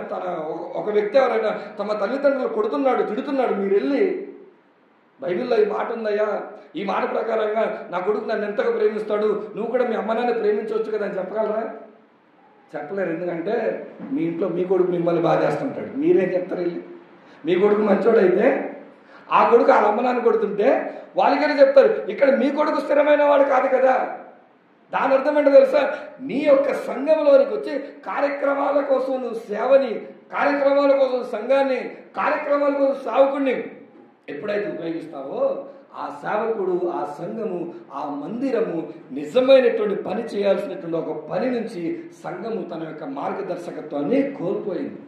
ఒక వ్యక్తి ఎవరైనా తమ తల్లిదండ్రులు కొడుతున్నాడు, తిడుతున్నాడు, మీరు వెళ్ళి బైబిల్లో ఈ మాట ఉందయ్యా, ఈ మాట ప్రకారంగా నా కొడుకు నన్ను ఎంతగా ప్రేమిస్తాడు, నువ్వు కూడా మీ అమ్మ నాన్న ప్రేమించవచ్చు కదా అని చెప్పగలరా? చెప్పలేరు. ఎందుకంటే మీ ఇంట్లో మీ కొడుకు మిమ్మల్ని బాగా చేస్తుంటాడు. మీరేం చెప్తారు? వెళ్ళి మీ కొడుకు మంచోడైతే ఆ కొడుకు ఆ అమ్మ నాన్న కొడుతుంటే వాళ్ళకైనా చెప్తారు, ఇక్కడ మీ కొడుకు స్థిరమైన వాడు కాదు కదా. దాని అర్థం ఏంటో తెలుసా? నీ యొక్క సంఘంలోనికి వచ్చి కార్యక్రమాల కోసం నువ్వు సేవని కార్యక్రమాల కోసం సంఘాన్ని, కార్యక్రమాల కోసం సేవకుడిని ఎప్పుడైతే ఉపయోగిస్తావో ఆ సేవకుడు, ఆ సంఘము, ఆ మందిరము నిజమైనటువంటి పని చేయాల్సినటువంటి ఒక పని నుంచి సంఘము తన యొక్క మార్గదర్శకత్వాన్ని కోల్పోయింది.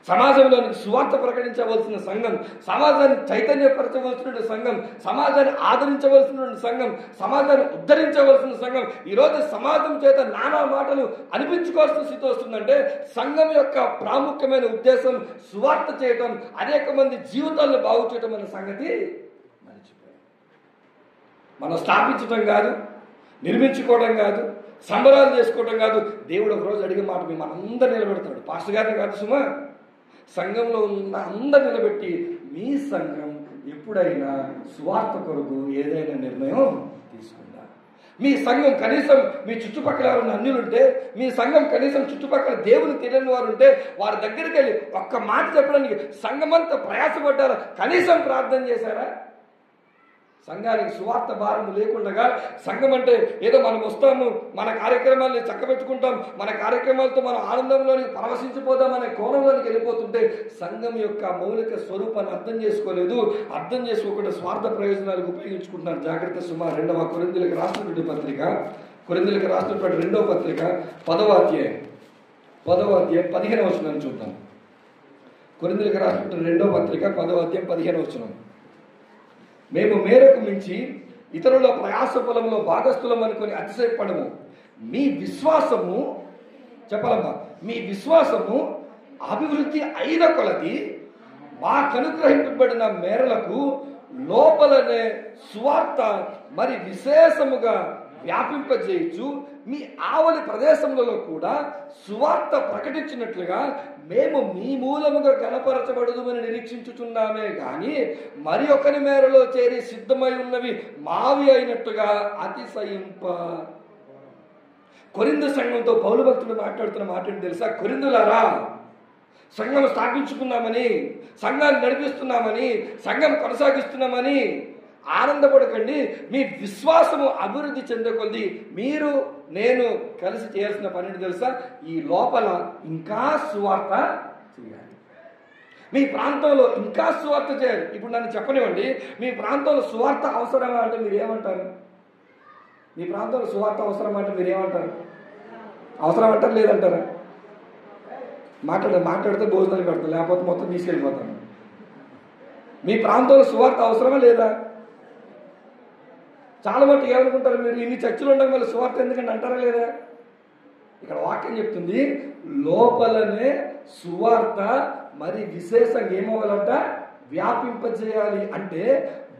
సమాజంలోనికి సువార్త ప్రకటించవలసిన సంఘం, సమాజాన్ని చైతన్యపరచవలసిన సంఘం, సమాజాన్ని ఆదరించవలసిన సంఘం, సమాజాన్ని ఉద్ధరించవలసిన సంఘం ఈరోజు సమాజం చేత నానా మాటలు అనిపించుకోవాల్సిన స్థితి వస్తుందంటే సంఘం యొక్క ప్రాముఖ్యమైన ఉద్దేశం సువార్త చేయటం, అనేక మంది జీవితాలను బాగు చేయటం అనే సంగతి మర్చిపోయాం. మనం స్థాపించటం కాదు, నిర్మించుకోవడం కాదు, సంబరాలు చేసుకోవడం కాదు. దేవుడు ఒకరోజు అడిగే మాట మనందరూ నిలబెడతాడు. పాస్టర్ గారిని కాదు సుమా, సంఘంలో ఉన్న అందరు నిలబెట్టి మీ సంఘం ఎప్పుడైనా స్వార్థ కొరకు ఏదైనా నిర్ణయం తీసుకుందా? మీ సంఘం కనీసం మీ చుట్టుపక్కల ఎవరైనా అన్యులుంటే, మీ సంఘం కనీసం చుట్టుపక్కల దేవుని తెలియని వారు ఉంటే వారి దగ్గరికి వెళ్ళి ఒక్క మాట చెప్పడానికి సంఘమంతా ప్రయాసపడ్డారా? కనీసం ప్రార్థన చేశారా? సంఘానికి సువార్త భారం లేకుండా సంఘం అంటే ఏదో మనం వస్తాము, మన కార్యక్రమాల్ని చక్కబెట్టుకుంటాం, మన కార్యక్రమాలతో మనం ఆనందంలోనికి పరవశించిపోదాం అనే కోణంలోనికి వెళ్ళిపోతుంటే సంఘం యొక్క మౌలిక స్వరూపాన్ని అర్థం చేసుకోలేదు. అర్థం చేసుకోకుండా స్వార్థ ప్రయోజనాలకు ఉపయోగించుకుంటున్నారు. జాగ్రత్త సుమా. 2వ కొరింథీయులకు రాసినటువంటి పత్రిక, కొరింథీయులకు రాసినటువంటి 2వ పత్రిక 10వ అధ్యాయం 15వ వచనం చూద్దాం. కొరింథీయులకు రాసినటువంటి 2వ పత్రిక 10వ అధ్యాయం 15వ వచనం. మేము మేరకు మించి ఇతరుల ప్రయాస ఫలంలో భాగస్థులం అనుకుని అతిశయపడము. మీ విశ్వాసము చెప్పలమ్మా, మీ విశ్వాసము అభివృద్ధి అయిన కొలది మాకు అనుగ్రహింపబడిన మేరలకు లోపలనే సువార్త మరి విశేషముగా వ్యాపింపజేయచ్చు. మీ ఆవలి ప్రదేశములలో కూడా సువార్త ప్రకటించినట్లుగా మేము మీ మూలముగా గణపరచబడదుమని నిరీక్షించుచున్నామే గాని మరి ఒకరి మేరలో చేరి సిద్ధమై ఉన్నవి మావి అయినట్టుగా అతిశయింప. కొరింథు సంఘంతో పౌలు భక్తుడు మాట్లాడుతున్న మాట ఏంటి తెలుసా? కొరింథులారా, సంఘం స్థాపించుకున్నామని, సంఘాన్ని నడిపిస్తున్నామని, సంఘం కొనసాగిస్తున్నామని ఆనందపడకండి. మీ విశ్వాసము అభివృద్ధి చెందకొంది మీరు నేను కలిసి చేయాల్సిన పని తెలుసా? ఈ లోపల ఇంకా సువార్త చేయాలి. మీ ప్రాంతంలో ఇంకా సువార్త చేయాలి. ఇప్పుడు నన్ను చెప్పనివ్వండి, మీ ప్రాంతంలో సువార్త అవసరమా అంటే మీరు ఏమంటారు? మీ ప్రాంతంలో సువార్త అవసరమా అంటే మీరు ఏమంటారు? అవసరం అంటారు, లేదంటారా? మాట్లాడితే భోజనాలు పెడతాం, లేకపోతే మొత్తం తీసుకెళ్ళిపోతాను. మీ ప్రాంతంలో సువార్త అవసరమా లేదా? చాలా మటుకు ఏమనుకుంటారు మీరు, ఇన్ని చర్చలు ఉండడం వల్ల సువార్త ఎందుకంటే అంటారా లేదా? ఇక్కడ వాక్యం చెప్తుంది, లోపలనే సువార్త మరి విశేషంగా ఏమవ్వాలంట? వ్యాపింపజేయాలి. అంటే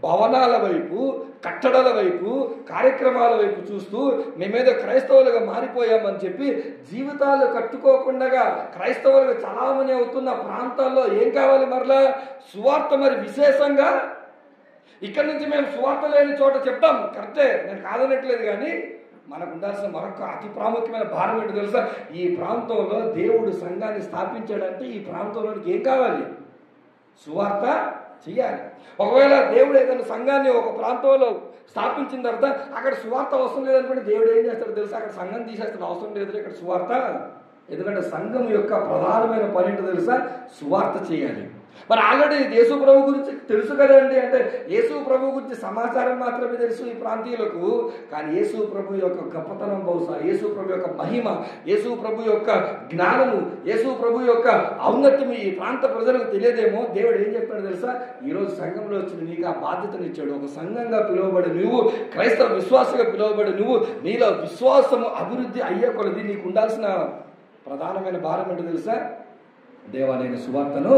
భవనాల వైపు, కట్టడాల వైపు, కార్యక్రమాల వైపు చూస్తూ మేమేదో క్రైస్తవులుగా మారిపోయామని చెప్పి జీవితాలు కట్టుకోకుండా క్రైస్తవులుగా చలామణి అవుతున్న ప్రాంతాల్లో ఏం కావాలి? మరలా సువార్త మరి విశేషంగా. ఇక్కడ నుంచి మేము సువార్త లేని చోట చెప్తాం, కరెక్టే, నేను కాదనట్లేదు. కానీ మనకు ఉండాల్సిన మరొక అతి ప్రాముఖ్యమైన భారం ఏంటో తెలుసా? ఈ ప్రాంతంలో దేవుడు సంఘాన్ని స్థాపించాడంటే ఈ ప్రాంతంలోనికి ఏం కావాలి? సువార్త చెయ్యాలి. ఒకవేళ దేవుడు ఏదైనా సంఘాన్ని ఒక ప్రాంతంలో స్థాపించిన తర్వాత అక్కడ సువార్త అవసరం లేదనుకుంటే దేవుడు ఏం చేస్తాడు తెలుసా? అక్కడ సంఘం తీసేస్తాడు, అవసరం లేదు ఇక్కడ సువార్త. ఎందుకంటే సంఘం యొక్క ప్రధానమైన పని ఏంటో తెలుసా? సువార్త చేయాలి. మరి ఆల్రెడీ యేసు ప్రభు గురించి తెలుసు కదండి అంటే యేసు ప్రభు గురించి సమాచారం మాత్రమే తెలుసు ఈ ప్రాంతీయులకు. కానీ యేసు ప్రభు యొక్క గొప్పతనం, బహుశా యేసు ప్రభు యొక్క మహిమ, యేసు ప్రభు యొక్క జ్ఞానము, యేసు ప్రభు యొక్క ఔన్నత్యం ఈ ప్రాంత ప్రజలకు తెలియదేమో. దేవుడు ఏం చెప్పాడు తెలుసా? ఈరోజు సంఘంలో వచ్చిన నీకు ఆ బాధ్యతను ఇచ్చాడు. ఒక సంఘంగా పిలువబడి నువ్వు, క్రైస్తవ విశ్వాసగా పిలువబడి నువ్వు, నీలో విశ్వాసము అభివృద్ధి అయ్యే కొలది నీకు ఉండాల్సిన ప్రధానమైన భారం ఏంటో తెలుసా? దేవాలయ సువార్తను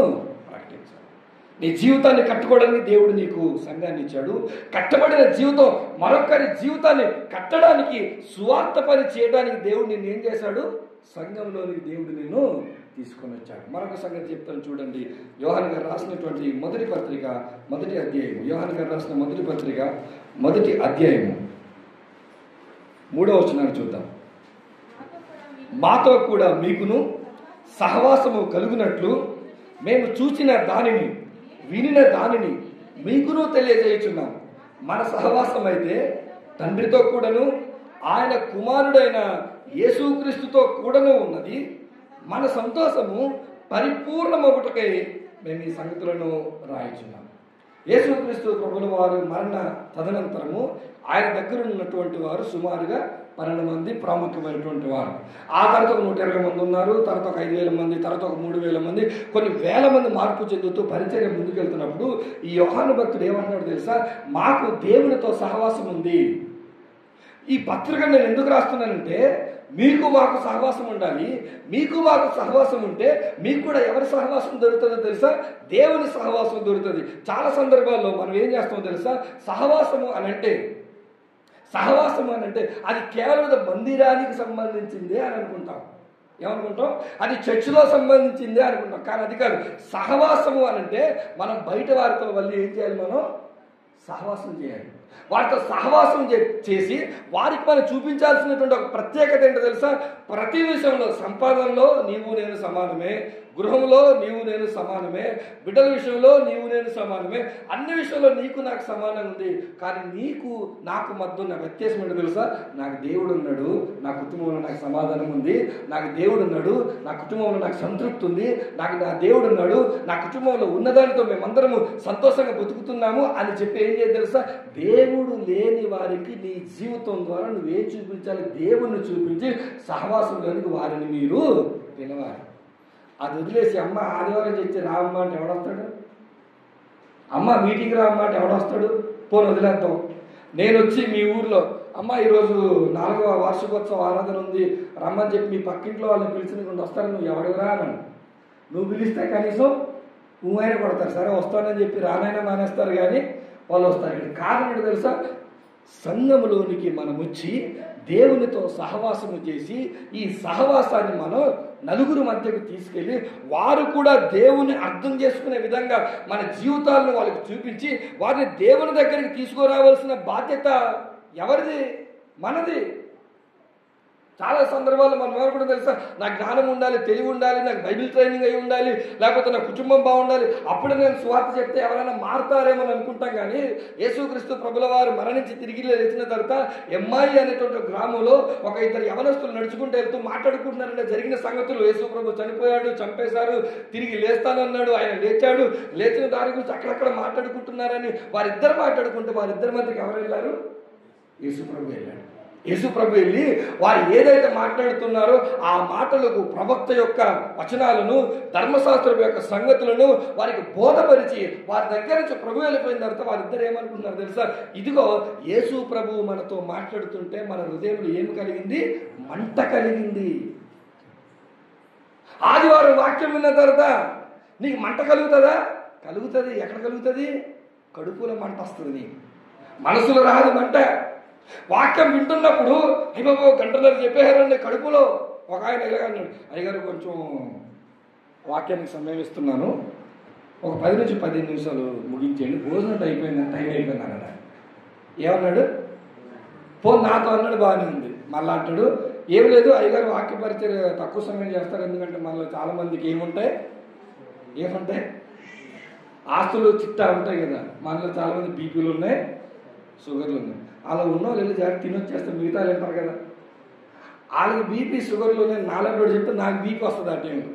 ప్రకటించాలి. నీ జీవితాన్ని కట్టుకోవడానికి దేవుడు నీకు సంఘాన్ని ఇచ్చాడు. కట్టబడిన జీవితం మరొకరి జీవితాన్ని కట్టడానికి, సువార్త పని చేయడానికి దేవుడు నిన్ను ఏం చేశాడు? సంఘంలోనికి దేవుడు నిన్ను తీసుకొని వచ్చాడు. మరొక సంగతి చెప్తాను చూడండి. యోహాను గారు రాసినటువంటి మొదటి పత్రిక 1వ అధ్యాయం, యోహాను గారు రాసిన మొదటి పత్రిక 1వ అధ్యాయము 3వ వచనాన్ని చూద్దాం. మాతో కూడా మీకును సహవాసము కలుగునట్లు మేము చూచిన దానిని, వినిన దానిని మీకును తెలియజేయుచున్నాం. మన సహవాసం అయితే తండ్రితో కూడాను ఆయన కుమారుడైన యేసుక్రీస్తుతో కూడాను ఉన్నది. మన సంతోషము పరిపూర్ణమగుటకై మేము ఈ సంగతులను రాయించున్నాం. యేసుక్రీస్తు ప్రభుల వారు మరణ తదనంతరము ఆయన దగ్గర ఉన్నటువంటి వారు సుమారుగా 12 మంది ప్రాముఖ్యమైనటువంటి వారు. ఆ తర్వాత ఒక 120 మంది ఉన్నారు, తర్వాత ఒక 5,000 మంది, తర్వాత ఒక 3,000 మంది, కొన్ని వేల మంది మార్పు చెందుతూ పరిచర్య ముందుకెళ్తున్నప్పుడు ఈ యోహాను భక్తుడు ఏమంటున్నాడు తెలుసా? మాకు దేవునితో సహవాసం ఉంది. ఈ పత్రిక నేను ఎందుకు రాస్తున్నానంటే మీకు మాకు సహవాసం ఉండాలి. మీకు మాకు సహవాసం ఉంటే మీకు కూడా ఎవరి సహవాసం దొరుకుతుందో తెలుసా? దేవుని సహవాసం దొరుకుతుంది. చాలా సందర్భాల్లో మనం ఏం చేస్తామో తెలుసా? సహవాసము అని అంటే అది కేవలం మందిరానికి సంబంధించిందే అని అనుకుంటాం. ఏమనుకుంటాం? అది చర్చిలో సంబంధించిందే అనుకుంటాం. కానీ అది కాదు. సహవాసము అని అంటే మనం బయట వారితో వల్ల ఏం చేయాలి? మనం సహవాసం చేయాలి. వారితో సహవాసం చేసి వారికి మనం చూపించాల్సినటువంటి ఒక ప్రత్యేకత ఏంటో తెలుసా? ప్రతి విషయంలో, సంపాదనలో నీవు నేను సమానమే, గృహంలో నీవు నేను సమానమే, బిడ్డల విషయంలో నీవు నేను సమానమే, అన్ని విషయంలో నీకు నాకు సమానం ఉంది. కానీ నీకు నాకు మధ్య ఉన్న వ్యత్యాసం ఏంటో తెలుసా? నాకు దేవుడు ఉన్నాడు, నా కుటుంబంలో నాకు సమాధానం ఉంది. నాకు దేవుడు ఉన్నాడు, నా కుటుంబంలో నాకు సంతృప్తి ఉంది. నాకు నా దేవుడు ఉన్నాడు, నా కుటుంబంలో ఉన్నదానితో మేమందరము సంతోషంగా బతుకుతున్నాము అని చెప్పి ఏం చేయాలి తెలుసా? దేవుడు లేని వారికి నీ జీవితం ద్వారా నువ్వేం చూపించాలి? దేవుణ్ణి చూపించి సహవాసంలోనికి వారిని మీరు పిలవాలి. అది వదిలేసి అమ్మ ఆదివారం చేసి రామ్మ అంటే ఎవడొస్తాడు? అమ్మ మీటింగ్ రామ్మ అంటే ఎవడొస్తాడు? పోను వదిలేద్దాం. నేను వచ్చి మీ ఊర్లో అమ్మ ఈరోజు 4వ వార్షికోత్సవ ఆరాధన ఉంది రమ్మని చెప్పి మీ పక్కింట్లో వాళ్ళని పిలిచిన వస్తారు, నువ్వు ఎవడిరా అన్నాను. నువ్వు పిలిస్తే కనీసం నువ్వైనా కొడతారు. సరే వస్తానని చెప్పి రానైనా మానేస్తారు, కానీ వాళ్ళు వస్తారు. ఇక్కడ కారణం ఏంటో తెలుసా? సంఘములోనికి మనం వచ్చి దేవునితో సహవాసము చేసి ఈ సహవాసాన్ని మనం నలుగురు మధ్యకు తీసుకెళ్ళి వారు కూడా దేవుని అర్థం చేసుకునే విధంగా మన జీవితాలను వాళ్ళకి చూపించి వారిని దేవుని దగ్గరికి తీసుకురావాల్సిన బాధ్యత ఎవరిది? మనది. చాలా సందర్భాల్లో మనం ఎవరు కూడా తెలుసా? నాకు జ్ఞానం ఉండాలి, తెలివి ఉండాలి, నాకు బైబిల్ ట్రైనింగ్ అయి ఉండాలి, లేకపోతే నా కుటుంబం బాగుండాలి, అప్పుడు నేను సువార్త చెప్తే ఎవరైనా మారుతారేమో అని అనుకుంటాం. కానీ యేసుక్రీస్తు ప్రభుల వారు మరణించి తిరిగి లేచిన తర్వాత ఎమ్మాయి అనేటువంటి గ్రామంలో ఒక ఇద్దరు యవనస్తులు నడుచుకుంటూ వెళ్తూ మాట్లాడుకుంటున్నారంటే జరిగిన సంగతులు. యేసు ప్రభు చనిపోయాడు, చంపేశారు, తిరిగి లేస్తానన్నాడు, ఆయన లేచాడు, లేచిన దాని గురించి అక్కడక్కడ మాట్లాడుకుంటున్నారని వారిద్దరు మాట్లాడుకుంటే వారిద్దరి మధ్యకి ఎవరు వెళ్ళారు? యేసు ప్రభు వెళ్ళాడు. యేసు ప్రభు వెళ్ళి వారు ఏదైతే మాట్లాడుతున్నారో ఆ మాటలకు ప్రవక్త యొక్క వచనాలను, ధర్మశాస్త్రం యొక్క సంగతులను వారికి బోధపరిచి వారి దగ్గర నుంచి ప్రభు వెళ్ళిపోయిన తర్వాత వారిద్దరు ఏమనుకుంటున్నారు తెలుసా? ఇదిగో యేసు ప్రభు మనతో మాట్లాడుతుంటే మన హృదయంలో ఏమి కలిగింది? మంట కలిగింది. ఆదివారం వాక్యం విన్న తర్వాత నీకు మంట కలుగుతుందా? కలుగుతుంది. ఎక్కడ కలుగుతుంది? కడుపులో మంట వస్తుంది, మనసులో రాదు మంట. వాక్యం వింటున్నప్పుడు అయ్యబాబు గంటన్నర చెప్పేశారండి కడుపులో. ఒక ఆయన ఇలాగన్నాడు, అయ్యగారు కొంచెం వాక్యానికి సమయం ఇస్తున్నాను, ఒక 10 నుంచి 15 నిమిషాలు ముగించేయండి, భోజనం టైం అయిపోయింది అన్నాడు. ఏమన్నాడు? నాతో అన్నాడు, బాగానే ఉంది. మళ్ళీ అంటాడు, ఏమి లేదు అయ్యగారు వాక్య పరిచర్య తక్కువ సమయం చేస్తారు, ఎందుకంటే మనలో చాలా మందికి ఏముంటాయి ఆస్తులు చిట్టా ఉంటాయి కదా. మనలో చాలా మంది బీపీలు ఉన్నాయి, షుగర్లు ఉన్నాయి. అలా ఉన్న వాళ్ళు జాగ్రత్త తినొచ్చేస్తే మిగతా తింటారు కదా. వాళ్ళకి బీపీ షుగర్లు నేను 4 రోజులు చెప్తే నాకు బీపీ వస్తుంది. ఆ టైంలో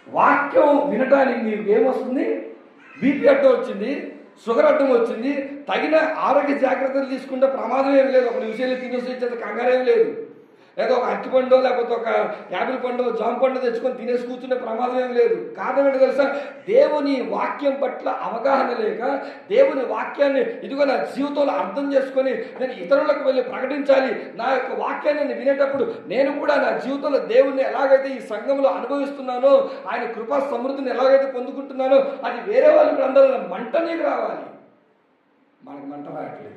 వాక్యం వినడానికి మీకు ఏమొస్తుంది? బీపీ అడ్డం వచ్చింది, షుగర్ అడ్డం వచ్చింది. తగిన ఆరోగ్య జాగ్రత్తలు తీసుకుంటే ప్రమాదం ఏమి లేదు. ఒక నిమిషాలు తినేసి కంగారేం లేదు. లేదా ఒక అరటిపండో లేకపోతే ఒక యాపిల్ పండు, జామ పండు తెచ్చుకొని తినేసి కూర్చునే ప్రమాదం ఏం లేదు. కారణం ఏంటో తెలుసా? దేవుని వాక్యం పట్ల అవగాహన లేక దేవుని వాక్యాన్ని ఇదిగో నా జీవితంలో అర్థం చేసుకొని నేను ఇతరులకు వెళ్ళి ప్రకటించాలి. నా యొక్క వాక్యాన్ని నేను వినేటప్పుడు నేను కూడా నా జీవితంలో దేవుణ్ణి ఎలాగైతే ఈ సంఘంలో అనుభవిస్తున్నానో, ఆయన కృపా సమృద్ధిని ఎలాగైతే పొందుకుంటున్నానో అది వేరే వాళ్ళకి అందరూ మంట నీకు రావాలి. మనకు మంట రావట్లేదు.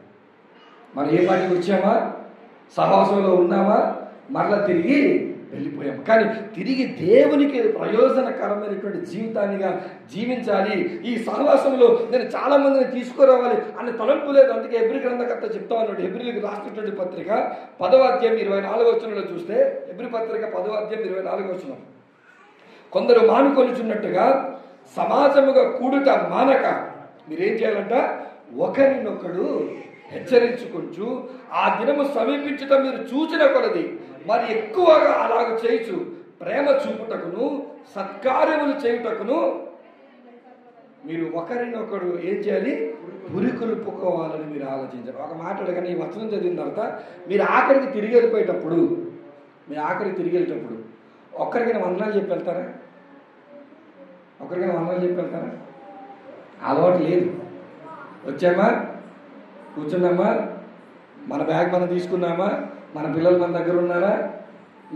మనం ఏ పాటికి వచ్చామా? సహవాసంలో ఉన్నామా? మరలా తిరిగి వెళ్ళిపోయాము. కానీ తిరిగి దేవునికి ప్రయోజనకరమైనటువంటి జీవితాన్నిగా జీవించాలి. ఈ సహవాసంలో నేను చాలా మందిని తీసుకురావాలి అనే తలంపు లేదు. అందుకే హెబ్రీ గ్రంథకర్త చెప్తా ఉన్నాడు. హెబ్రీలకు రాసినటువంటి పత్రిక 10వ అధ్యాయం 24వ వచనంలో చూస్తే, హెబ్రీ పత్రిక 10వ అధ్యాయం 24వ వచనం, కొందరు మానుకొనుచున్నట్టుగా సమాజముగా కూడుట మానక మీరేం చేయాలంట? ఒకరినొకడు హెచ్చరించుకుంటూ ఆ దినము సమీపించటం మీరు చూచిన కొలది మరి ఎక్కువగా అలాగ చేయొచ్చు ప్రేమ చూపుటకును సత్కార్యములు చేయుటకును మీరు ఒకరినొకరు ఏం చేయాలి? పురికొల్పుకోవాలని మీరు ఆలోచించారు. ఒక మాట అడగని ఈ వచనం చదివిన తర్వాత మీరు ఆఖరికి తిరిగి వెళ్ళిపోయేటప్పుడు ఒక్కరికైనా వందనాలు చెప్పి వెళ్తారా? అలవాటు లేదు. వచ్చామా, కూర్చున్నామా, మన బ్యాగ్ మనం తీసుకున్నామా, మన పిల్లలు మన దగ్గర ఉన్నారా,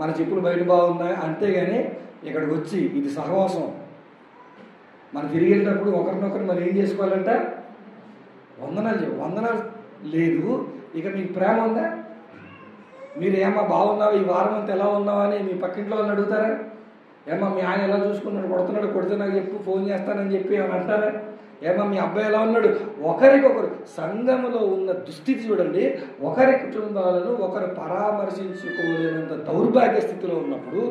మన చెప్పులు బయట బాగున్నాయా, అంతేగాని ఇక్కడికి వచ్చి ఇది సహవాసం. మనం తిరిగి వెళ్ళినప్పుడు ఒకరినొకరు మరి ఏం చేసుకోవాలంట? వందనాలు లేదు. ఇక మీకు ప్రేమ ఉందా? మీరు ఏమా బాగున్నావు, ఈ వారం అంతా ఎలా ఉన్నావా అని మీ పక్కింట్లో వాళ్ళని అడుగుతారా? ఏమా మీ ఆయన ఎలా చూసుకున్నాడు, కొడితే నాకు చెప్పు, ఫోన్ చేస్తానని చెప్పి ఏమని అంటారా? ఏమా మీ అబ్బాయి ఎలా ఉన్నాడు? ఒకరికొకరు సంఘములో ఉన్న దుస్థితి చూడండి. ఒకరి కుటుంబాలను ఒకరు పరామర్శించుకోలేనంత దౌర్భాగ్య స్థితిలో ఉన్నప్పుడు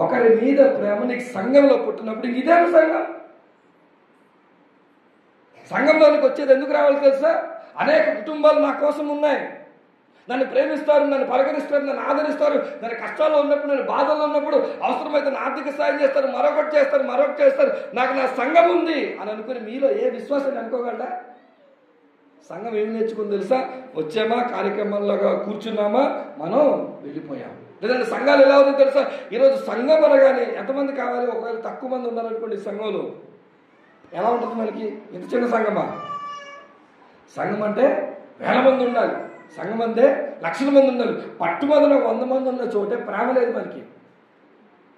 ఒకరి మీద ప్రేమ నీకు సంఘంలో పుట్టినప్పుడు ఇంక ఇదే సంఘంలోనికి వచ్చేది ఎందుకు రావాలి తెలుసా? అనేక కుటుంబాలు నా కోసం ఉన్నాయి, నన్ను ప్రేమిస్తారు, నన్ను పలకరిస్తారు, నన్ను ఆదరిస్తారు, నన్ను కష్టాల్లో ఉన్నప్పుడు, నన్ను బాధల్లో ఉన్నప్పుడు అవసరమైతే నా ఆర్థిక సాయం చేస్తారు, మరొకటి చేస్తారు. నాకు నా సంఘం ఉంది అని అనుకుని మీలో ఏ విశ్వాసాన్ని అనుకోగలరా? సంఘం ఏమి నేర్చుకుంది తెలుసా? వచ్చామా, కార్యక్రమంలోగా కూర్చున్నామా, మనం వెళ్ళిపోయాం. లేదంటే సంఘాలు ఎలా ఉంది తెలుసా? ఈరోజు సంఘం అనగానే ఎంతమంది కావాలి? ఒకవేళ తక్కువ మంది ఉన్నారనుకోండి సంఘంలో ఎలా ఉంటుంది మనకి? ఇంత చిన్న సంఘమా? సంఘం అంటే వేల మంది ఉండాలి, సంఘం అంటే లక్షల మంది ఉండాలి. పట్టుమదన 100 మంది ఉన్న చోటే ప్రేమ లేదు మనకి.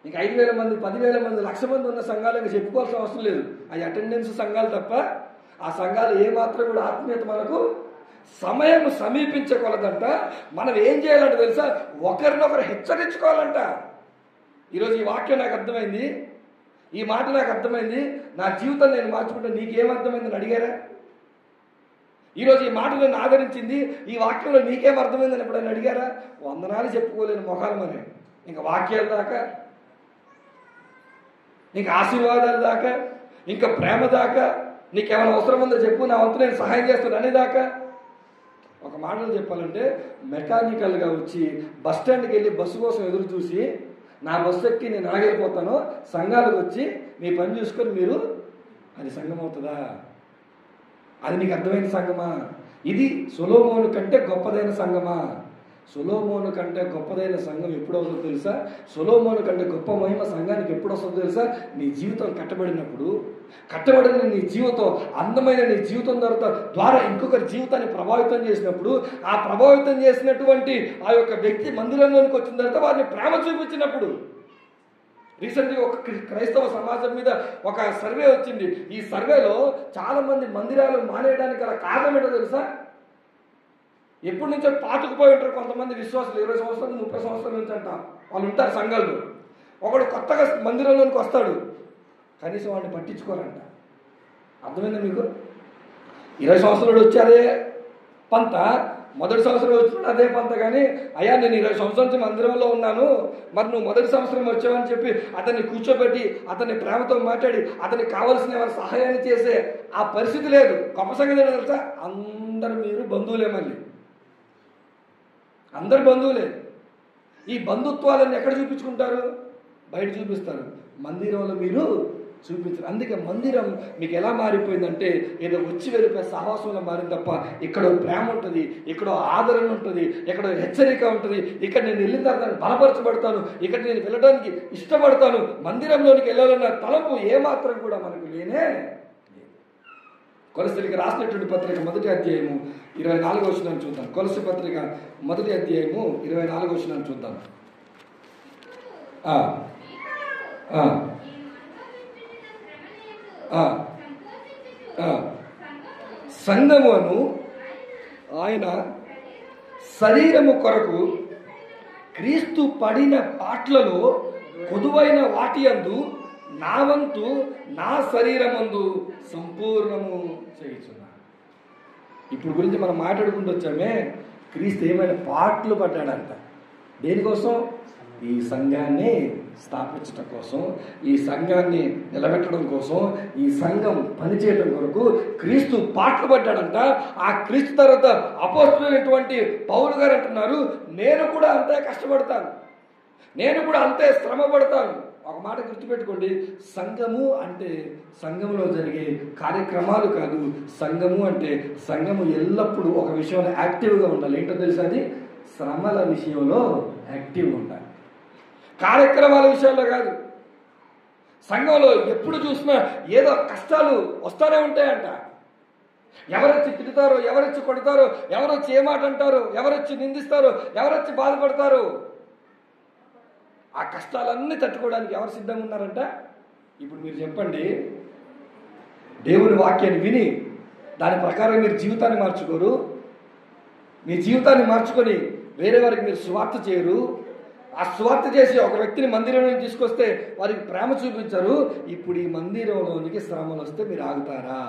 ఇంక 5,000 మంది, 10,000 మంది, 1,00,000 మంది ఉన్న సంఘాలు ఇంకా చెప్పుకోవాల్సిన అవసరం లేదు. అవి అటెండెన్స్ సంఘాలు తప్ప ఆ సంఘాలు ఏమాత్రం కూడా ఆత్మీయత మనకు సమయం సమీపించకూడదంట. మనం ఏం చేయాలంటే తెలుసా? ఒకరినొకరు హెచ్చరించుకోవాలంట. ఈరోజు ఈ వాక్యం నాకు అర్థమైంది, ఈ మాట నాకు అర్థమైంది, నా జీవితం నేను మార్చుకుంటే నీకేమర్థమైందని అడిగారా? ఈరోజు ఈ మాట నన్ను ఆదరించింది, ఈ వాక్యంలో నీకేం అర్థమైందని ఎప్పుడైనా అడిగారా? వందనాలు చెప్పుకోలేని మొహాలు మరి. ఇంకా వాక్యాల దాకా, ఇంకా ఆశీర్వాదాల దాకా, ఇంకా ప్రేమ దాకా, నీకేమైనా అవసరం ఉందో చెప్పు, నా వంతు నేను సహాయం చేస్తాను అనేదాకా. ఒక మాటలు చెప్పాలంటే మెకానికల్గా వచ్చి బస్ స్టాండ్కి వెళ్ళి బస్సు కోసం ఎదురు చూసి నా బస్సు ఎక్కి నేను ఆగిపోతాను, సంఘాలకు వచ్చి మీ పని చూసుకొని మీరు, అది సంఘం అవుతుందా? అది నీకు అర్థమైన సంఘమా? ఇది సొలొమోను కంటే గొప్పదైన సంఘమా? సొలొమోను కంటే గొప్పదైన సంఘం ఎప్పుడు వస్తుందో తెలుసా? సొలొమోను కంటే గొప్ప మహిమ సంఘానికి ఎప్పుడు వస్తుందో తెలుసా? నీ జీవితం కట్టబడినప్పుడు, కట్టబడిన నీ జీవితం, అందమైన నీ జీవితం ద్వారా ఇంకొకరి జీవితాన్ని ప్రభావితం చేసినప్పుడు, ఆ ప్రభావితం చేసినటువంటి ఆ యొక్క వ్యక్తి మందిరంలోనికి వచ్చిన తర్వాత వారిని ప్రేమ చూపించినప్పుడు. రీసెంట్గా ఒక క్రైస్తవ సమాజం మీద ఒక సర్వే వచ్చింది. ఈ సర్వేలో చాలా మంది మందిరాలు మానేయడానికి గల కారణం ఏంటో తెలుసా? ఎప్పటి నుంచో పాతుకుపోయి ఉంటారు కొంతమంది విశ్వాసులు, 20 సంవత్సరాలు 30 సంవత్సరాల నుంచి అంట వాళ్ళు ఉంటారు సంఘాలు. ఒకడు కొత్తగా మందిరంలోనికి వస్తాడు, కనీసం వాడిని పట్టించుకోరంట. అర్థమైందా మీకు? 20 సంవత్సరాలు వచ్చి అదే పంత, మొదటి సంవత్సరం వచ్చినప్పుడు అదే పంత. కానీ అయ్యా నేను 20 సంవత్సరాల నుంచి మందిరంలో ఉన్నాను, మరి నువ్వు మొదటి సంవత్సరం వచ్చావని చెప్పి అతన్ని కూర్చోబెట్టి అతన్ని ప్రేమతో మాట్లాడి అతనికి కావలసిన ఏమైనా సహాయాన్ని చేసే ఆ పరిస్థితి లేదు. గొప్ప సంగతి ఏంటో తెలుసా? అందరు మీరు బంధువులే, మళ్ళీ అందరు బంధువులే. ఈ బంధుత్వాలన్నీ ఎక్కడ చూపించుకుంటారు? బయట చూపిస్తారు, మందిరంలో మీరు చూపించరు. అందుకే మందిరం మీకు ఎలా మారిపోయిందంటే ఏదో వచ్చి వెళ్ళిపోయే సహవాసంలో మారింది తప్ప ఇక్కడ ప్రేమ ఉంటుంది, ఇక్కడ ఆదరణ ఉంటుంది, ఇక్కడ హెచ్చరిక ఉంటుంది. ఇక్కడ నేను వెళ్ళిన తర్వాత బలపరచబడతాను, ఇక్కడ నేను వెళ్ళడానికి ఇష్టపడతాను, మందిరంలోనికి వెళ్ళాలన్న తలంపు ఏమాత్రం కూడా మనకు లేనే. కొలస్సీలకు రాసినటువంటి పత్రిక 1వ అధ్యాయము 24వ వచనాన్ని చూద్దాం. కొలస్సీ పత్రిక 1వ అధ్యాయము 24వ వచనాన్ని చూద్దాం. సంఘమును ఆయన శరీరము కొరకు క్రీస్తు పడిన పాటలలో కొదువైన వాటి యందు నా వంతు నా శరీరమందు సంపూర్ణము చేయుచున్నాను. ఇప్పుడు గురించి మనం మాట్లాడుకుంటూ వచ్చామే, క్రీస్తు ఏమైనా పాటలు పడ్డాడంట. దేనికోసం? ఈ సంఘాన్ని స్థాపించడం కోసం, ఈ సంఘాన్ని నిలబెట్టడం కోసం, ఈ సంఘం పనిచేయడం కొరకు క్రీస్తు పాటలు పడ్డాడంట. ఆ క్రీస్తు తర్వాత అపోస్తలుడైనటువంటి పౌలు గారు అంటున్నారు, నేను కూడా అంతే కష్టపడతాను, నేను కూడా అంతే శ్రమ పడతాను, ఒక మాట గుర్తుపెట్టుకోండి, సంఘము అంటే సంఘములో జరిగే కార్యక్రమాలు కాదు. సంఘము అంటే సంఘము ఎల్లప్పుడూ ఒక విషయంలో యాక్టివ్గా ఉండాలి. ఏంటో తెలుసా? అది శ్రమల విషయంలో యాక్టివ్గా ఉండాలి, కార్యక్రమాల విషయంలో కాదు. సంఘంలో ఎప్పుడు చూసినా ఏదో కష్టాలు వస్తూనే ఉంటాయంట. ఎవరొచ్చి తిడతారో, ఎవరొచ్చి కొడతారో, ఎవరొచ్చి ఏ మాట అంటారో, ఎవరొచ్చి నిందిస్తారో, ఎవరొచ్చి బాధపడతారో, ఆ కష్టాలన్నీ తట్టుకోవడానికి ఎవరు సిద్ధంగా ఉన్నారంట? ఇప్పుడు మీరు చెప్పండి, దేవుని వాక్యాన్ని విని దాని ప్రకారం మీరు జీవితాన్ని మార్చుకోరు, మీ జీవితాన్ని మార్చుకొని వేరే వారికి మీరు సువార్త చేయరు, ఆ సువార్త చేసి ఒక వ్యక్తిని మందిరంలోకి తీసుకొస్తే వారికి ప్రేమ చూపించరు. ఇప్పుడు ఈ మందిరంలోనికి శ్రమలు వస్తే మీరు ఆగుతారా?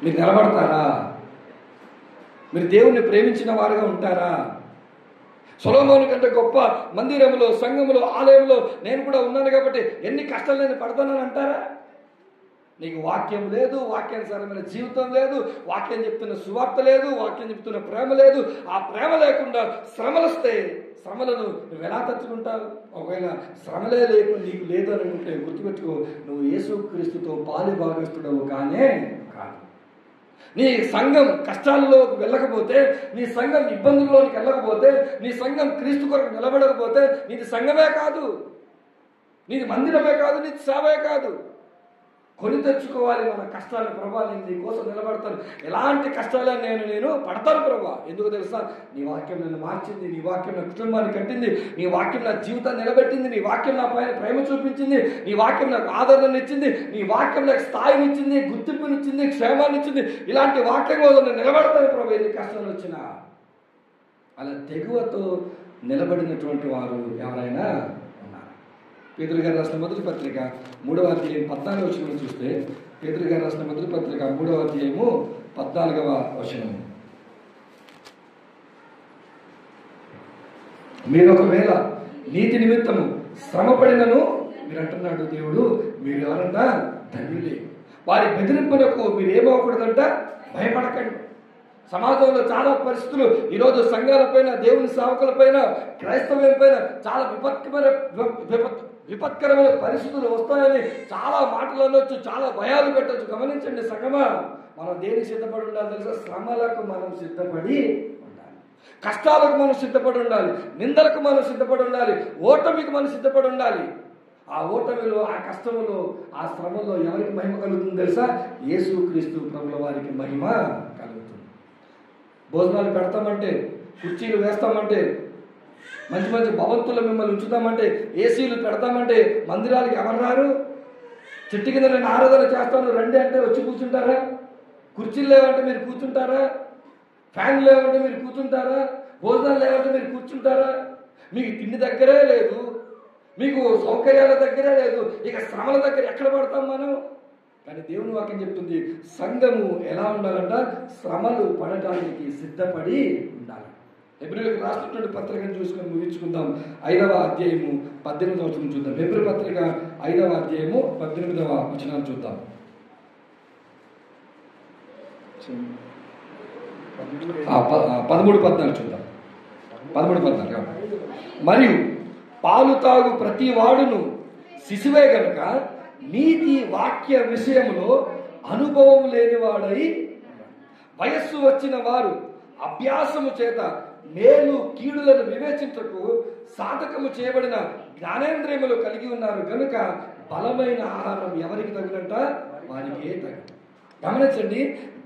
మీరు నిలబడతారా? మీరు దేవుణ్ణి ప్రేమించిన వారుగా ఉంటారా? సొలొమోను కంటే గొప్ప మందిరంలో, సంఘంలో, ఆలయంలో నేను కూడా ఉన్నాను కాబట్టి ఎన్ని కష్టాలు నేను పడతానని అంటారా? నీకు వాక్యం లేదు, వాక్యానుసారమైన జీవితం లేదు, వాక్యం చెప్తున్న సువార్త లేదు, వాక్యం చెప్తున్న ప్రేమ లేదు. ఆ ప్రేమ లేకుండా శ్రమలు వస్తే శ్రమలను నువ్వు ఎలా తట్టుకుంటావు? ఒకవేళ శ్రమలే లేకుండా నీకు లేదు అని ఉంటే గుర్తుపెట్టుకో, నువ్వు యేసుక్రీస్తుతో పాలి భాగస్తుడవు కానే కాదు. నీ సంఘం కష్టాల్లోకి వెళ్ళకపోతే, నీ సంఘం ఇబ్బందుల్లోకి వెళ్ళకపోతే, నీ సంఘం క్రీస్తు కొరకు నిలబడకపోతే నీది సంఘమే కాదు, నీది మందిరమే కాదు, నీది సేవే కాదు. కొని తెచ్చుకోవాలి మన కష్టాలను. ప్రభా, నేను నీ కోసం నిలబడతాను, ఎలాంటి కష్టాలని నేను పడతాను ప్రభా. ఎందుకు తెలుసా? నీ వాక్యం నన్ను మార్చింది, నీ వాక్యం నా కుటుంబాన్ని కట్టింది, నీ వాక్యం నా జీవితాన్ని నిలబెట్టింది, నీ వాక్యం నా పైన ప్రేమ చూపించింది, నీ వాక్యం నాకు ఆదరణ ఇచ్చింది, నీ వాక్యం నాకు స్థాయిని ఇచ్చింది, గుర్తింపునిచ్చింది, క్షేమాన్ని ఇచ్చింది. ఇలాంటి వాక్యం కోసం నేను నిలబడతాను ప్రభా, ఎన్ని కష్టాలు వచ్చినా. అలా తెగువతో నిలబడినటువంటి వారు ఎవరైనా ఉన్నారు? పేతురు గారు రాసిన మొదటి పత్రిక 3వ అధ్యాయం 14వ వచనం చూస్తే, పేతురు గారు రాసిన మొదటి పత్రిక 3వ అధ్యాయము 14వ వచనం, మీరు ఒకవేళ నీతి నిమిత్తము శ్రమపడినను, మీరు అంటున్నాడు దేవుడు, మీరు ఎవరన్నా ధన్యులే. వారి బెదిరింపులకు మీరు ఏమవకూడదంట, భయపడకండి. సమాజంలో చాలా పరిస్థితులు ఈరోజు సంఘాలపైన, దేవుని సేవకులపైన, క్రైస్తవులపైన చాలా విపత్కరమైన పరిస్థితులు వస్తాయని చాలా మాటలు అనొచ్చు, చాలా భయాలు పెట్టచ్చు. గమనించండి సంగమా, మనం దేనికి సిద్ధపడి ఉండాలి తెలుసా? శ్రమలకు మనం సిద్ధపడి ఉండాలి, కష్టాలకు మనం సిద్ధపడి ఉండాలి, నిందలకు మనం సిద్ధపడి ఉండాలి, ఓటమికి మనం సిద్ధపడి ఉండాలి. ఆ ఓటమిలో, ఆ కష్టములో, ఆ శ్రమలో ఎవరికి మహిమ కలుగుతుంది తెలుసా? యేసుక్రీస్తు ప్రభుల వారికి మహిమ కలుగుతుంది. భోజనాలు పెడతామంటే, కుర్చీలు వేస్తామంటే, మంచి మంచి భవంతులు మిమ్మల్ని ఉంచుతామంటే, ఏసీలు పెడతామంటే మందిరాలకు ఎవరు రారు? చెట్టు కింద నేను ఆరాధన చేస్తాను రండి అంటే వచ్చి కూర్చుంటారా? కుర్చీలు లేవంటే మీరు కూర్చుంటారా? ఫ్యాన్లు లేవంటే మీరు కూర్చుంటారా? భోజనాలు లేవంటే మీరు కూర్చుంటారా? మీకు తిండి దగ్గరే లేదు, మీకు సౌకర్యాల దగ్గరే లేదు, ఇక శ్రమల దగ్గర ఎక్కడ పడతాం మనం? కానీ దేవుని వాక్యం చెప్తుంది, సంఘము ఎలా ఉండాలంట? శ్రమలు పడటానికి సిద్ధపడి ఉండాలి. హెబ్రీయులకు రాసినటువంటి పత్రికను చూసుకొని ముగించుకుందాం. 5వ అధ్యాయము 18వ వచనం చూద్దాం. హెబ్రీ పత్రిక 5వ అధ్యాయము 18వ వచనాన్ని చూద్దాం. 13-14 చూద్దాం. 13-14. మరియు పాలు తాగు ప్రతి వాడును శిశువే గనుక నీతి వాక్య విషయంలో అనుభవం లేనివాడై, వయస్సు వచ్చిన వారు అభ్యాసము చేత మేలు కీడులను వివేచించకు సాధకము చేయబడిన జ్ఞానేంద్రియములు కలిగి ఉన్నారు కనుక బలమైన ఆహారం ఎవరికి తగినంట వారికే తగిన. గమనించండి,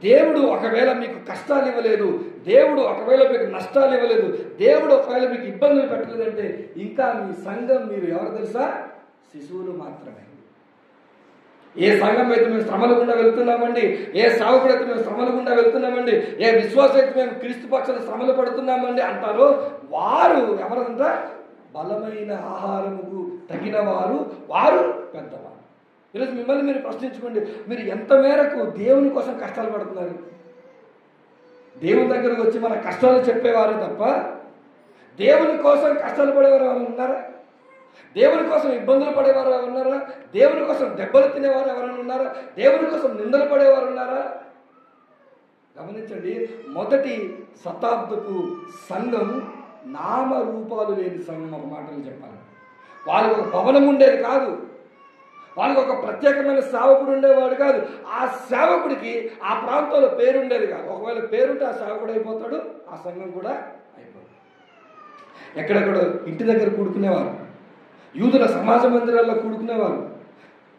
దేవుడు ఒకవేళ మీకు కష్టాలు ఇవ్వలేదు, దేవుడు ఒకవేళ మీకు నష్టాలు ఇవ్వలేదు, దేవుడు ఒకవేళ మీకు ఇబ్బందులు పెట్టలేదంటే ఇంకా మీ సంఘం మీరు ఎవరు తెలుసా? శిశువులు మాత్రమే. ఏ సంఘం అయితే మేము శ్రమల గుండా వెళ్తున్నామండి, ఏ సేవకుడు అయితే మేము శ్రమల గుండా వెళ్తున్నామండి, ఏ విశ్వాసం అయితే మేము క్రీస్తు పక్షాన శ్రమలు పడుతున్నామండి అంటారో వారు ఎవరంట? బలమైన ఆహారముకు తగిన వారు, వారు పెద్దవారు. ఈరోజు మిమ్మల్ని మీరు ప్రశ్నించుకోండి, మీరు ఎంత మేరకు దేవుని కోసం కష్టాలు పడుతున్నారు? దేవుని దగ్గరకు వచ్చి మన కష్టాలు చెప్పేవారే తప్ప దేవుని కోసం కష్టాలు పడేవారు ఎవరు ఉన్నారా? దేవుని కోసం ఇబ్బందులు పడేవారు ఎవరు ఉన్నారా? దేవుని కోసం దెబ్బలు తినేవారు ఎవరైనా ఉన్నారా? దేవుని కోసం నిందలు పడేవారు ఉన్నారా? గమనించండి, మొదటి శతాబ్దపు సంఘం నామరూపాలు లేని సంఘం. ఒక మాటలు చెప్పాలి, వాళ్ళకి ఒక భవనం ఉండేది కాదు, వాళ్ళకి ఒక ప్రత్యేకమైన సేవకుడు ఉండేవాడు కాదు. ఆ సేవకుడికి ఆ ప్రాంతంలో పేరుండేది కాదు. ఒకవేళ పేరుంటే ఆ సేవకుడు అయిపోతాడు, ఆ సంఘం కూడా అయిపోతుంది. ఎక్కడెక్కడో ఇంటి దగ్గర కూడుకునేవారు, యూదుల సమాజ మందిరాల్లో కూడుకునేవారు,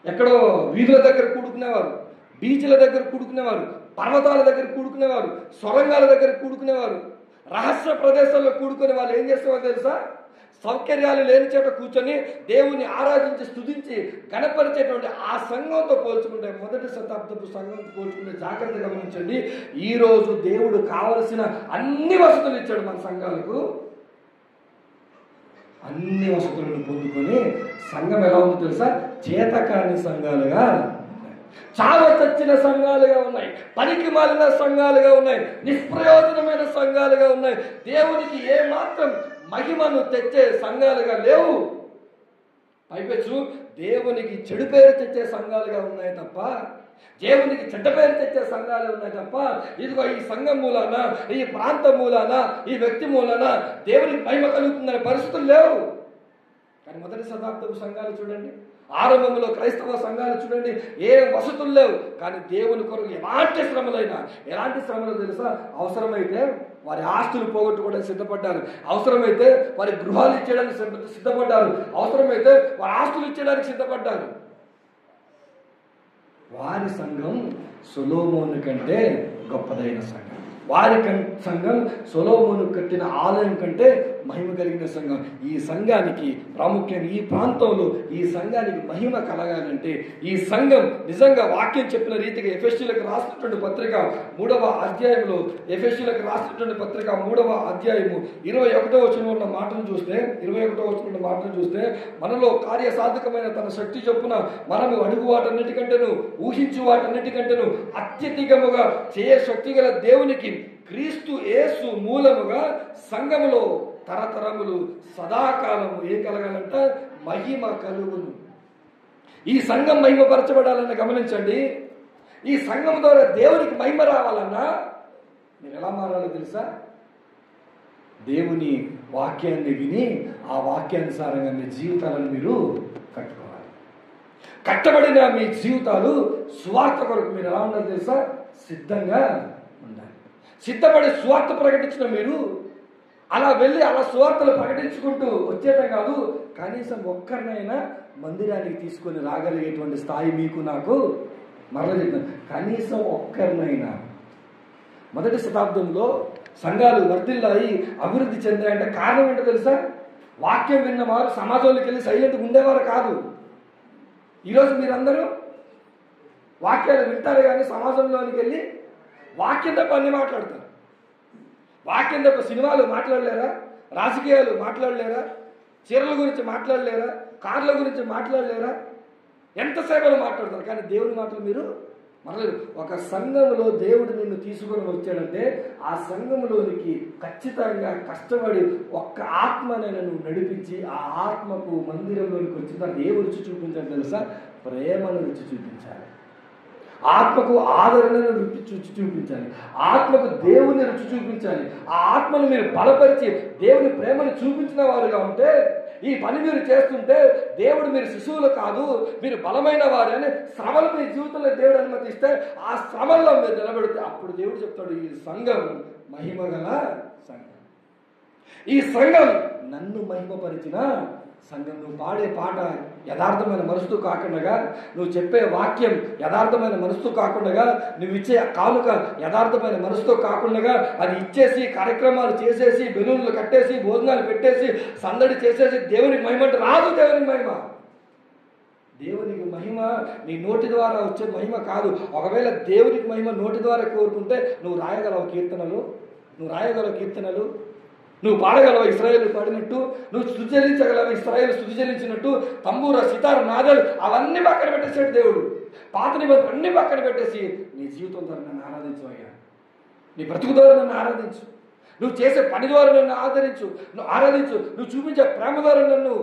ఎక్కడో వీధుల దగ్గర కూడుకునేవారు, బీచ్ల దగ్గర కూడుకునేవారు, పర్వతాల దగ్గర కూడుకునేవారు, సొరంగాల దగ్గర కూడుకునేవారు, రహస్య ప్రదేశాల్లో కూడుకునే వాళ్ళు ఏం చేసేవారు తెలుసా? సౌకర్యాలు లేని చోట కూర్చొని దేవుని ఆరాధించి స్తుతించి గణపరిచేటువంటి ఆ సంఘంతో పోల్చుకుంటే, మొదటి శతాబ్దపు సంఘంతో పోల్చుకుంటే జాగ్రత్త గమనించండి. ఈరోజు దేవుడు కావలసిన అన్ని వసతులు ఇచ్చాడు మన సంఘాలకు. అన్ని వసతులను పొందుకొని సంఘం ఎలా ఉందో తెలుసా? చేతకాని సంఘాలుగా, చావ చచ్చిన సంఘాలుగా ఉన్నాయి, పనికి మాలిన సంఘాలుగా ఉన్నాయి, నిష్ప్రయోజనమైన సంఘాలుగా ఉన్నాయి, దేవునికి ఏమాత్రం మహిమను తెచ్చే సంఘాలుగా లేవు. పైపెచ్చు దేవునికి చెడు పేరు తెచ్చే సంఘాలుగా ఉన్నాయి తప్ప, దేవునికి చెడ్డ పేరు తెచ్చే సంఘాలు ఉన్నాయి తప్ప, ఇదిగో ఈ సంఘం మూలాన, ఈ ప్రాంతం మూలాన, ఈ వ్యక్తి మూలాన దేవునికి మహిమ కలుగుతుందనే పరిస్థితులు లేవు. కానీ మొదటి శతాబ్దపు సంఘాలు చూడండి, ఆరంభంలో క్రైస్తవ సంఘాలు చూడండి, ఏ వసతులు లేవు. కానీ దేవుని కొరకు ఎలాంటి శ్రమలు తెలుసా? అవసరమైతే వారి ఆస్తులు పోగొట్టుకోవడానికి సిద్ధపడ్డారు, అవసరమైతే వారి గృహాలు ఇచ్చేయడానికి సిద్ధపడ్డారు, అవసరమైతే వారి ఆస్తులు ఇచ్చేయడానికి సిద్ధపడ్డారు. వారి సంఘం సొలొమోను కంటే గొప్పదైన సంఘం. వారి సంఘం సొలొమోను కట్టిన ఆలయం కంటే మహిమ కలిగిన సంఘం. ఈ సంఘానికి ప్రాముఖ్యంగా ఈ ప్రాంతంలో ఈ సంఘానికి మహిమ కలగాలంటే ఈ సంఘం నిజంగా వాక్యం చెప్పిన రీతిగా ఎఫెసీయులకు రాసినటువంటి పత్రిక 3వ అధ్యాయంలో, ఎఫెసీయులకు రాసినటువంటి పత్రిక 3వ అధ్యాయము 21వ వచనంలో ఉన్న మాటను చూస్తే మనలో కార్యసాధకమైన తన శక్తి చొప్పున మనము అడుగు వాటన్నిటికంటేను ఊహించు వాటన్నిటికంటేను అత్యధికముగా చేయ శక్తి గల దేవునికి క్రీస్తు యేసు మూలముగా సంఘములో తరతరములు సదాకాలము ఏం కలగాలంట? మహిమ కలుగును. ఈ సంఘం మహిమపరచబడాలని గమనించండి. ఈ సంఘం ద్వారా దేవునికి మహిమ రావాలన్నా మీరు ఎలా మారాలో తెలుసా? దేవుని వాక్యాన్ని విని ఆ వాక్యానుసారంగా మీ జీవితాలను మీరు కట్టుకోవాలి. కట్టబడిన మీ జీవితాలు సువార్త కొరకు మీరు ఎలా ఉండాలో తెలుసా? సిద్ధంగా ఉండాలి. సిద్ధపడి సువార్త ప్రకటించిన మీరు అలా వెళ్ళి అలా సువార్తలు ప్రకటించుకుంటూ వచ్చేయటం కాదు, కనీసం ఒక్కరినైనా మందిరానికి తీసుకొని రాగలిగేటువంటి స్థాయి మీకు నాకు మరల చెప్తాను. కనీసం ఒక్కరినైనా. మొదటి శతాబ్దంలో సంఘాలు వర్ధిల్లాయి అభివృద్ధి చెందాయంటే కారణం ఏంటో తెలుసా? వాక్యం విన్నవారు సమాజంలోకి వెళ్ళి సైలెంట్గా ఉండేవారు కాదు. ఈరోజు మీరందరూ వాక్యాలు వింటారు కానీ సమాజంలోనికి వెళ్ళి వాక్యం తప్ప అన్నీ మాట్లాడతారు. వాక్యం తప్ప సినిమాలు మాట్లాడలేరా, రాజకీయాలు మాట్లాడలేరా, చీరల గురించి మాట్లాడలేరా, కార్ల గురించి మాట్లాడలేరా, ఎంతసేపలు మాట్లాడతారు. కానీ దేవుని మాటలు మీరు మరలేదు. ఒక సంఘంలో దేవుడు నిన్ను తీసుకొని వచ్చాడంటే ఆ సంఘంలోనికి ఖచ్చితంగా కష్టపడి ఒక్క ఆత్మనైనా నువ్వు నడిపించి ఆ ఆత్మకు మందిరంలోనికి వచ్చిన తర్వాత ఏ రుచి చూపించాలి తెలుసా? ప్రేమను రుచి చూపించాలి, ఆత్మకు ఆదరణను రుచి చూపించాలి, ఆత్మకు దేవుని రుచి చూపించాలి. ఆ ఆత్మను మీరు బలపరిచి దేవుని ప్రేమను చూపించిన వారుగా ఉంటే ఈ పని మీరు చేస్తుంటే దేవుడు మీరు శిశువులు కాదు, మీరు బలమైన వారు అని శ్రమలు మీ జీవితంలో దేవుడు అనుమతిస్తే ఆ శ్రమల్లో మీరు నిలబెడితే అప్పుడు దేవుడు చెప్తాడు, ఈ సంఘం మహిమగల సంఘం, ఈ సంఘం నన్ను మహిమపరిచిన సంఘం. నువ్వు పాడే పాట యథార్థమైన మనసుతో కాకుండా, నువ్వు చెప్పే వాక్యం యథార్థమైన మనసుతో కాకుండా, నువ్వు ఇచ్చే కానుక యథార్థమైన మనసుతో కాకుండా అది ఇచ్చేసి కార్యక్రమాలు చేసేసి బెలూన్లు కట్టేసి భోజనాలు పెట్టేసి సందడి చేసేసి దేవునికి మహిమ అంటే రాదు. దేవునికి మహిమ నీ నోటి ద్వారా వచ్చే మహిమ కాదు. ఒకవేళ దేవునికి మహిమ నోటి ద్వారా కోరుకుంటే నువ్వు రాయగలవు కీర్తనలు, నువ్వు పాడగలవు ఇశ్రాయేలు పాడినట్టు, నువ్వు స్తుతి చెల్లించగలవు ఇశ్రాయేలు స్తుతి చెల్లించినట్టు, తంబూర సితార నాదాలు అవన్నీ పక్కన పెట్టేసాడు దేవుడు. పాత నిబంధనలు అన్ని పక్కన పెట్టేసి నీ జీవితం ద్వారా నన్ను ఆరాధించు అయ్యా, నీ బ్రతుకు ద్వారా నన్ను ఆరాధించు, నువ్వు చేసే పని ద్వారా నన్ను ఆరాధించు, నువ్వు చూపించే ప్రేమ ద్వారా నన్ను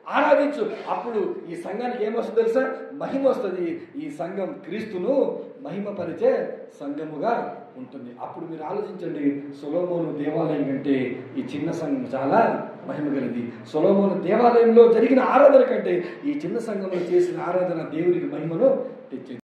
ఆరాధించు. అప్పుడు ఈ సంఘానికి ఏమొస్తుంది తెలుసా? మహిమ వస్తుంది. ఈ సంఘం క్రీస్తును మహిమపరిచే సంఘముగా ఉంటుంది. అప్పుడు మీరు ఆలోచించండి, సొలొమోను దేవాలయం కంటే ఈ చిన్న సంఘం చాలా మహిమ కలిగింది. సొలొమోను దేవాలయంలో జరిగిన ఆరాధన కంటే ఈ చిన్న సంఘంలో చేసిన ఆరాధన దేవునికి మహిమను తెచ్చింది.